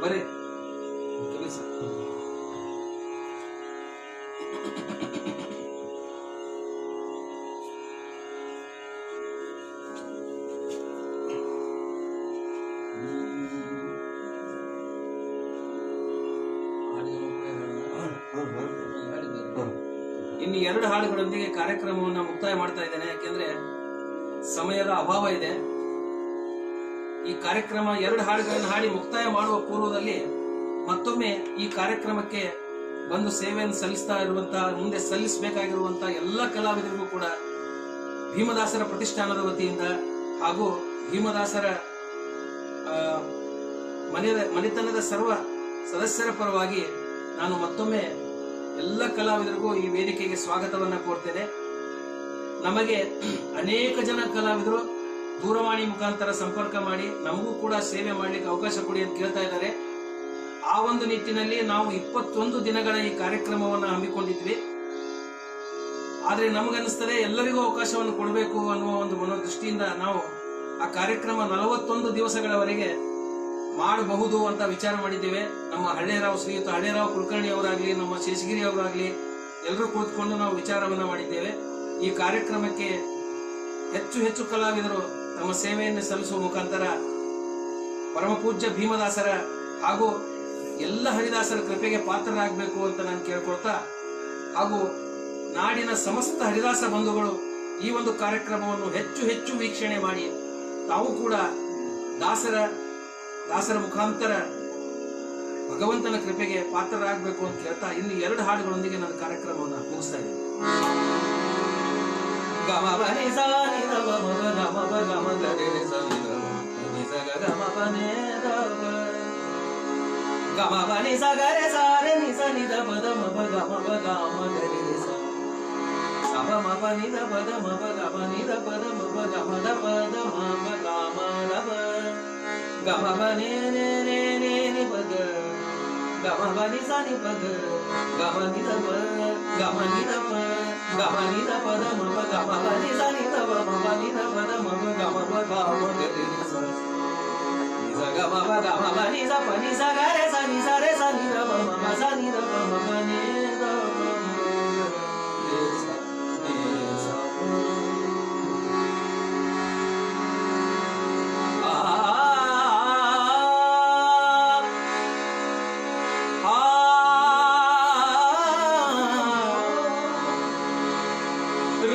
ಬರೀ ಕೆಲಸ. ಇನ್ನು 2 ಹಾಡುಗಳೊಂದಿಗೆ ಕಾರ್ಯಕ್ರಮವನ್ನು ಮುಕ್ತಾಯ ಮಾಡ್ತಾ ಇದ್ದೇನೆ. ಯಾಕೆಂದ್ರೆ ಸಮಯದ ಅಭಾವ ಇದೆ. ಈ ಕಾರ್ಯಕ್ರಮ 2 ಹಾಡುಗಳನ್ನು ಹಾಡಿ ಮುಕ್ತಾಯ ಮಾಡುವ ಪೂರ್ವದಲ್ಲಿ ಮತ್ತೊಮ್ಮೆ ಈ ಕಾರ್ಯಕ್ರಮಕ್ಕೆ ಬಂದು ಸೇವೆಯನ್ನು ಸಲ್ಲಿಸ್ತಾ ಇರುವಂತಹ, ಮುಂದೆ ಸಲ್ಲಿಸಬೇಕಾಗಿರುವಂತಹ ಎಲ್ಲ ಕಲಾವಿದರಿಗೂ ಕೂಡ ಭೀಮದಾಸರ ಪ್ರತಿಷ್ಠಾನದ ವತಿಯಿಂದ ಹಾಗೂ ಭೀಮದಾಸರ ಮನೆತನದ ಸರ್ವ ಸದಸ್ಯರ ಪರವಾಗಿ ನಾನು ಮತ್ತೊಮ್ಮೆ ಎಲ್ಲ ಕಲಾವಿದರಿಗೂ ಈ ವೇದಿಕೆಗೆ ಸ್ವಾಗತವನ್ನ ಕೋರ್ತೇನೆ. ನಮಗೆ ಅನೇಕ ಜನ ಕಲಾವಿದರು ದೂರವಾಣಿ ಮುಖಾಂತರ ಸಂಪರ್ಕ ಮಾಡಿ ನಮಗೂ ಕೂಡ ಸೇವೆ ಮಾಡ್ಲಿಕ್ಕೆ ಅವಕಾಶ ಕೊಡಿ ಅಂತ ಕೇಳ್ತಾ ಇದ್ದಾರೆ. ಆ ಒಂದು ನಿಟ್ಟಿನಲ್ಲಿ ನಾವು 21 ದಿನಗಳ ಈ ಕಾರ್ಯಕ್ರಮವನ್ನು ಹಮ್ಮಿಕೊಂಡಿದ್ವಿ. ಆದ್ರೆ ನಮಗನ್ನಿಸ್ತದೆ ಎಲ್ಲರಿಗೂ ಅವಕಾಶವನ್ನು ಕೊಡಬೇಕು ಅನ್ನುವ ಒಂದು ಮನೋದೃಷ್ಟಿಯಿಂದ ನಾವು ಆ ಕಾರ್ಯಕ್ರಮ 41 ದಿವಸಗಳವರೆಗೆ ಮಾಡಬಹುದು ಅಂತ ವಿಚಾರ ಮಾಡಿದ್ದೇವೆ. ನಮ್ಮ ಹಳ್ಳೇರಾವ್ ಶ್ರೀಯುತ ಹಳ್ಳೇರಾವ್ ಕುಲಕರ್ಣಿ ಅವರಾಗ್ಲಿ, ನಮ್ಮ ಶೇಷಗಿರಿ ಅವರಾಗ್ಲಿ ಎಲ್ಲರೂ ಕುಳಿತುಕೊಂಡು ನಾವು ವಿಚಾರವನ್ನ ಮಾಡಿದ್ದೇವೆ. ಈ ಕಾರ್ಯಕ್ರಮಕ್ಕೆ ಹೆಚ್ಚು ಹೆಚ್ಚು ಕಲಾವಿದರು ತಮ್ಮ ಸೇವೆಯನ್ನು ಸಲ್ಲಿಸುವ ಮುಖಾಂತರ ಪರಮ ಪೂಜ್ಯ ಭೀಮದಾಸರ ಹಾಗೂ ಎಲ್ಲ ಹರಿದಾಸರ ಕೃಪೆಗೆ ಪಾತ್ರರಾಗಬೇಕು ಅಂತ ನಾನು ಕೇಳ್ಕೊಳ್ತಾ, ಹಾಗೂ ನಾಡಿನ ಸಮಸ್ತ ಹರಿದಾಸ ಬಂಧುಗಳು ಈ ಒಂದು ಕಾರ್ಯಕ್ರಮವನ್ನು ಹೆಚ್ಚು ಹೆಚ್ಚು ವೀಕ್ಷಣೆ ಮಾಡಿ ತಾವು ಕೂಡ ದಾಸರ ಮುಖಾಂತರ ಭಗವಂತನ ಕೃಪೆಗೆ ಪಾತ್ರರಾಗಬೇಕು ಅಂತ ಕೇಳ್ತಾ ಇನ್ನು 2 ಹಾಡುಗಳೊಂದಿಗೆ ನನ್ನ ಕಾರ್ಯಕ್ರಮವನ್ನು ಮುಗಿಸ್ತಾ ಇದ್ದೀನಿ.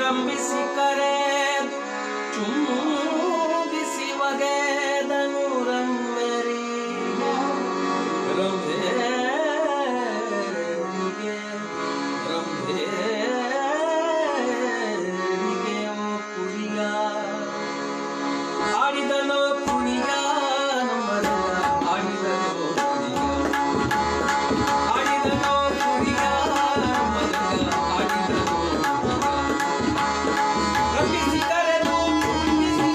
ರಂಬಿಸಿ ಕರೆ ಚುಂಬಿಸಿ ಒಗೆದನು ರಂಬೆರಿ ರಂಭೆರಿಗೆ ಕುರಿಯ ಆಡಿದನೋ ಕುಣಿಯ ನಮ್ಮರ ಆಡಿದನೋ ಕುಣಿಯ ಆಡಿದನೋ ಕುಣಿಯ ನಮ್ಮರ ಆಡಿದನೋ ರಂಬಿಸಿ ಕರೆದು ಚುಂಬಿಸಿ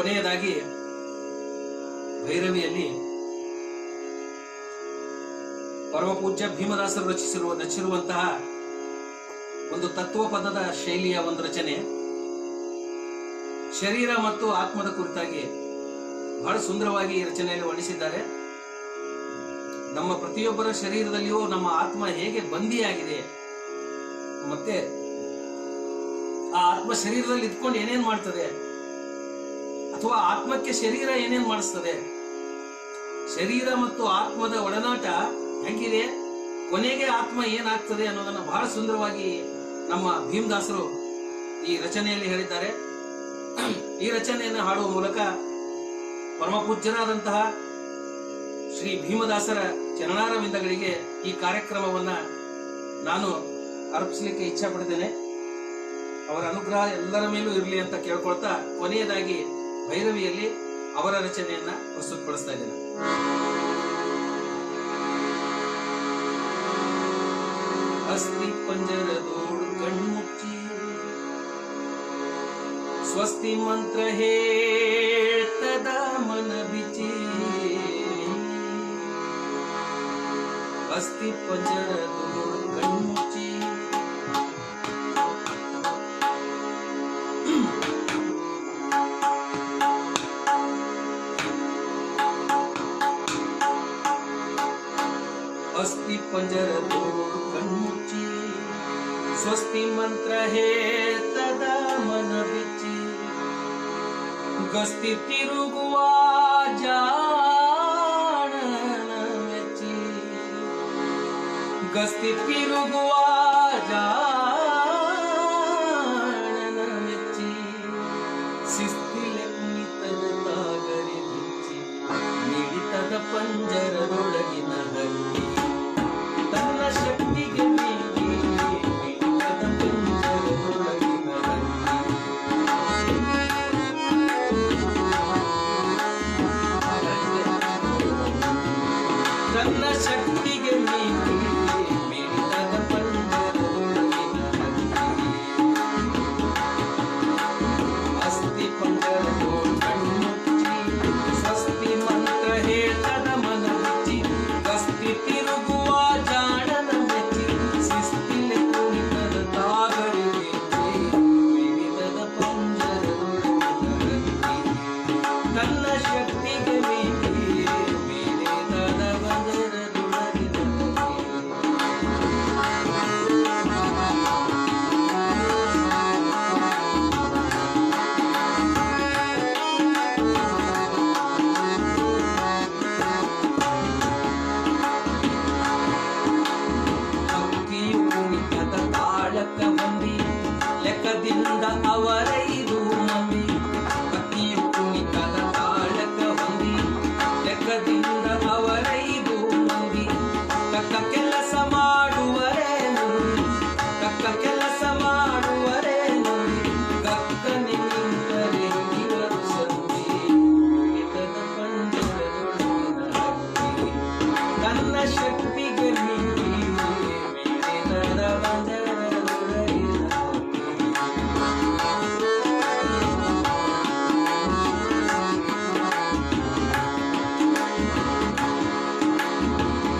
ಕೊನೆಯದಾಗಿ ಭೈರವಿಯಲ್ಲಿ ಪರಮ ಪೂಜ್ಯ ಭೀಮದಾಸರು ರಚಿಸಿರುವಂತಹ ಒಂದು ತತ್ವಪದದ ಶೈಲಿಯ ಒಂದು ರಚನೆ, ಶರೀರ ಮತ್ತು ಆತ್ಮದ ಕುರಿತಾಗಿ ಬಹಳ ಸುಂದರವಾಗಿ ಈ ರಚನೆಯಲ್ಲಿ ವರ್ಣಿಸಿದ್ದಾರೆ. ನಮ್ಮ ಪ್ರತಿಯೊಬ್ಬರ ಶರೀರದಲ್ಲಿಯೂ ನಮ್ಮ ಆತ್ಮ ಹೇಗೆ ಬಂದಿಯಾಗಿದೆ, ಮತ್ತೆ ಆ ಆತ್ಮ ಶರೀರದಲ್ಲಿ ಇದ್ಕೊಂಡು ಏನೇನ್ ಮಾಡ್ತದೆ, ಅಥವಾ ಆತ್ಮಕ್ಕೆ ಶರೀರ ಏನೇನ್ ಮಾಡಿಸ್ತದೆ, ಶರೀರ ಮತ್ತು ಆತ್ಮದ ಒಡನಾಟ ಹೆಂಗಿದೆ, ಕೊನೆಗೆ ಆತ್ಮ ಏನಾಗ್ತದೆ ಅನ್ನೋದನ್ನ ಬಹಳ ಸುಂದರವಾಗಿ ನಮ್ಮ ಭೀಮದಾಸರು ಈ ರಚನೆಯಲ್ಲಿ ಹೇಳಿದ್ದಾರೆ. ಈ ರಚನೆಯನ್ನು ಹಾಡುವ ಮೂಲಕ ಪರಮ ಪೂಜ್ಯರಾದಂತಹ ಶ್ರೀ ಭೀಮದಾಸರ ಚರಣಾರವಿಂದಗಳಿಗೆ ಈ ಕಾರ್ಯಕ್ರಮವನ್ನ ನಾನು ಅರ್ಪಿಸಲಿಕ್ಕೆ ಇಚ್ಛೆ ಪಡ್ತೇನೆ. ಅವರ ಅನುಗ್ರಹ ಎಲ್ಲರ ಮೇಲೂ ಇರಲಿ ಅಂತ ಕೇಳ್ಕೊಳ್ತಾ ಕೊನೆಯದಾಗಿ ಭೈರವಿಯಲ್ಲಿ ಅವರ ರಚನೆಯನ್ನ ಪ್ರಸ್ತುತಪಡಿಸ್ತಾ ಇದ್ದೇನೆ. ಅಸ್ತಿ ಪಂಜರದೋಡು ಕಣ್ಮುಚ್ಚಿ ಸ್ವಸ್ತಿ ಮಂತ್ರ ಹೇಳ್ತದ ಮನ ಬಿಚಿ, ಅಸ್ತಿ ಪಂಜರದೋಡು ಕಣ್ಮುಚ್ಚಿ ಅಸ್ತಿ ಪಂಜರದೋಡು ಕಣ್ಮುಚ್ಚಿ ಸ್ವಸ್ತಿ ಮಂತ್ರ ಹೇಳ್ತದ ಮನ ಬಿಚ್ಚಿ, ಗಸ್ತಿ ತಿರುಗುವ ಜಾಣನ ಮೆಚ್ಚಿ, ಗಸ್ತಿ ತಿರುಗುವ ಜಾಣನ ಮೆಚ್ಚಿ, ಶಿಸ್ತಿಲೆ ಕುಣಿತದ ತಾಗರಿ ಬಿಚ್ಚಿ, ಮಿಡಿತದ ಪಂಜರದೊಳಗಿನ ಹಕ್ಕಿ ತನ್ನ ಶಕ್ತಿಗೆ ಮೀರಿ ಮಿಡಿತದ ಪಂಜರದೊಳಗಿನ ಹಕ್ಕಿ, ತನ್ನ ಶಕ್ತಿಗೆ ಮೀರಿ ಮಿಡಿತದ ಪಂಜರದೊಳಗಿನ ಹಕ್ಕಿ, ಅಸ್ತಿ ಪಂಜರದೋಡು ಕಣ್ಮುಚ್ಚಿ ಸ್ವಸ್ತಿ ಮಂತ್ರ ಹೇಳ್ತದ ಮನ ಬಿಚ್ಚಿ, ಗಸ್ತಿ ತಿರುಗುವ ಜಾಣನ ಮೆಚ್ಚಿ, ಶಿಸ್ತಿಲೆ ಕುಣಿತದ ತಾಗರಿ ಬಿಚ್ಚಿ, ಮಿಡಿತದ ಪಂಜರದೊಳಗಿನ ಹಕ್ಕಿ, ತನ್ನ ಶಕ್ತಿಗೆ ಮೀರಿ ಮಿಡಿತದ ಪಂಜರದೊಳಗಿನ ಹಕ್ಕಿಯು ಕುಣಿತದ ತಾಳಕ ಬಂದಿ, ಲೆಕ್ಕದಿಂದ ಅವರೈದು ಮಂದಿ, ಹಕ್ಕಿಯು ಕುಣಿತದ ತಾಳಕ ಬಂದಿ, ಲೆಕ್ಕದಿಂದ ಅವರೈದು ಮಂದಿ, ತಕ್ಕ ಕೆಲಸ ಮಾಡುವರೇ ನೋಡಿ, ತಕ್ಕ ಕೆಲಸ ಮಾಡುವರೇ ನೋಡಿ, ಕಕ್ಕನೆ ನಿಂತರೆ ಇವರು ಸಂಧಿ, ಮಿಡಿತದ ಪಂಜರದೊಳಗಿನ ಹಕ್ಕಿ, ತನ್ನ ಶಕ್ತಿಗೆ ಮೀರಿ ಮಿಡಿತದ ಪಂಜರದೊಳಗಿನ ಹಕ್ಕಿ.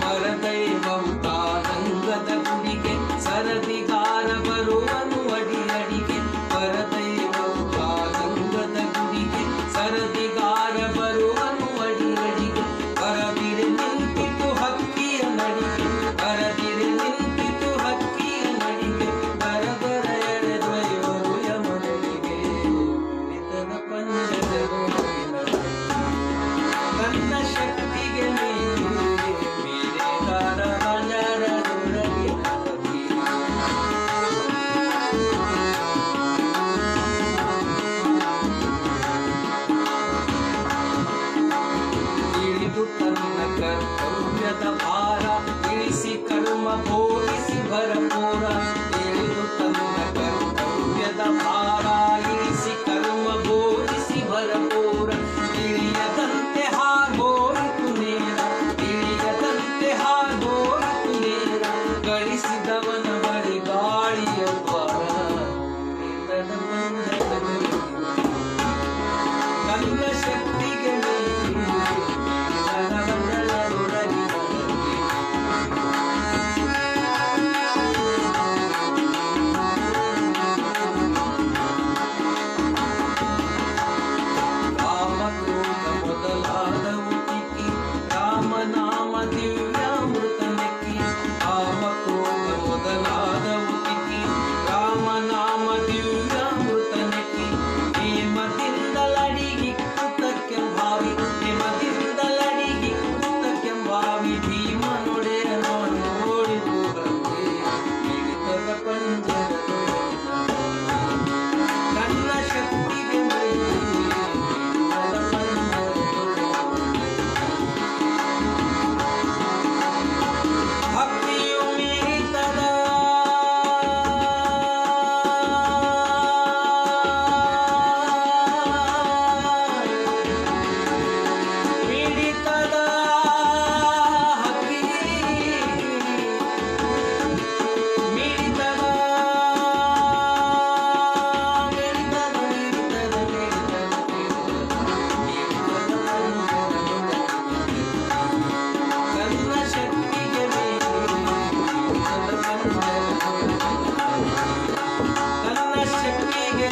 ಪರದೈವವು ತಾರಂಗದ ಗುಡಿಗೆ ಸರದಿಗಾರ ಬರುವನು ಅಡಿ ಅಡಿಗೆ, ಪರದೈವವು ತಾರಂಗದ ಗುಡಿಗೆ ಸರದಿಗಾರ ಬರುವನು ಅಡಿ ಅಡಿಗೆ, ಬರದಿರೆ ನಿಂತಿತು ಹಕ್ಕಿಯ ನಡಿಗೆ, ಭೀಮನೊಡೆ ನಾನು ಓಡಿದು ಬಂದೆ ಹಿಡಿತದ ಪಂಜರದೊಳಗೆ ನನ್ನ ಶಕ್ತಿಗೆ ಭಕ್ತಿಯು ಮೀರಿತದ ಮೀರಿತದ ಹಕ್ಕಿ ಮೀರಿತದ ಮೀರಿತದ ಮೀರಿತದ ನನ್ನ ಶಕ್ತಿಗೆ ನನ್ನ ಶಕ್ತಿಗೆ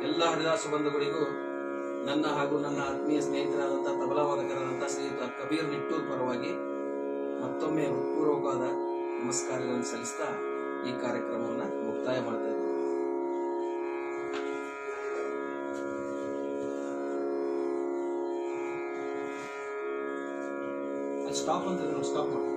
ಎಲ್ಲ ಹರಿದಾಸ ಬಂಧುಗಳಿಗೂ ನನ್ನ ಹಾಗೂ ನನ್ನ ಆತ್ಮೀಯ ಸ್ನೇಹಿತರಾದಂತಹ ತಬಲಾ ವಾದಕರಾದಂತಹ ಶ್ರೀಯುತ ಕಬೀರ್ ನಿಟ್ಟೂರ್ ಪರವಾಗಿ ಮತ್ತೊಮ್ಮೆ ಹೃತ್ಪೂರ್ವಕವಾದ ನಮಸ್ಕಾರಗಳನ್ನು ಸಲ್ಲಿಸ್ತಾ ಈ ಕಾರ್ಯಕ್ರಮವನ್ನು ಮುಕ್ತಾಯ ಮಾಡ್ತಾ ಇದ್ದೀನಿ. ಸ್ಟಾಪ್ ಅಂತ ಸ್ಟಾಪ್ ಮಾಡಿ.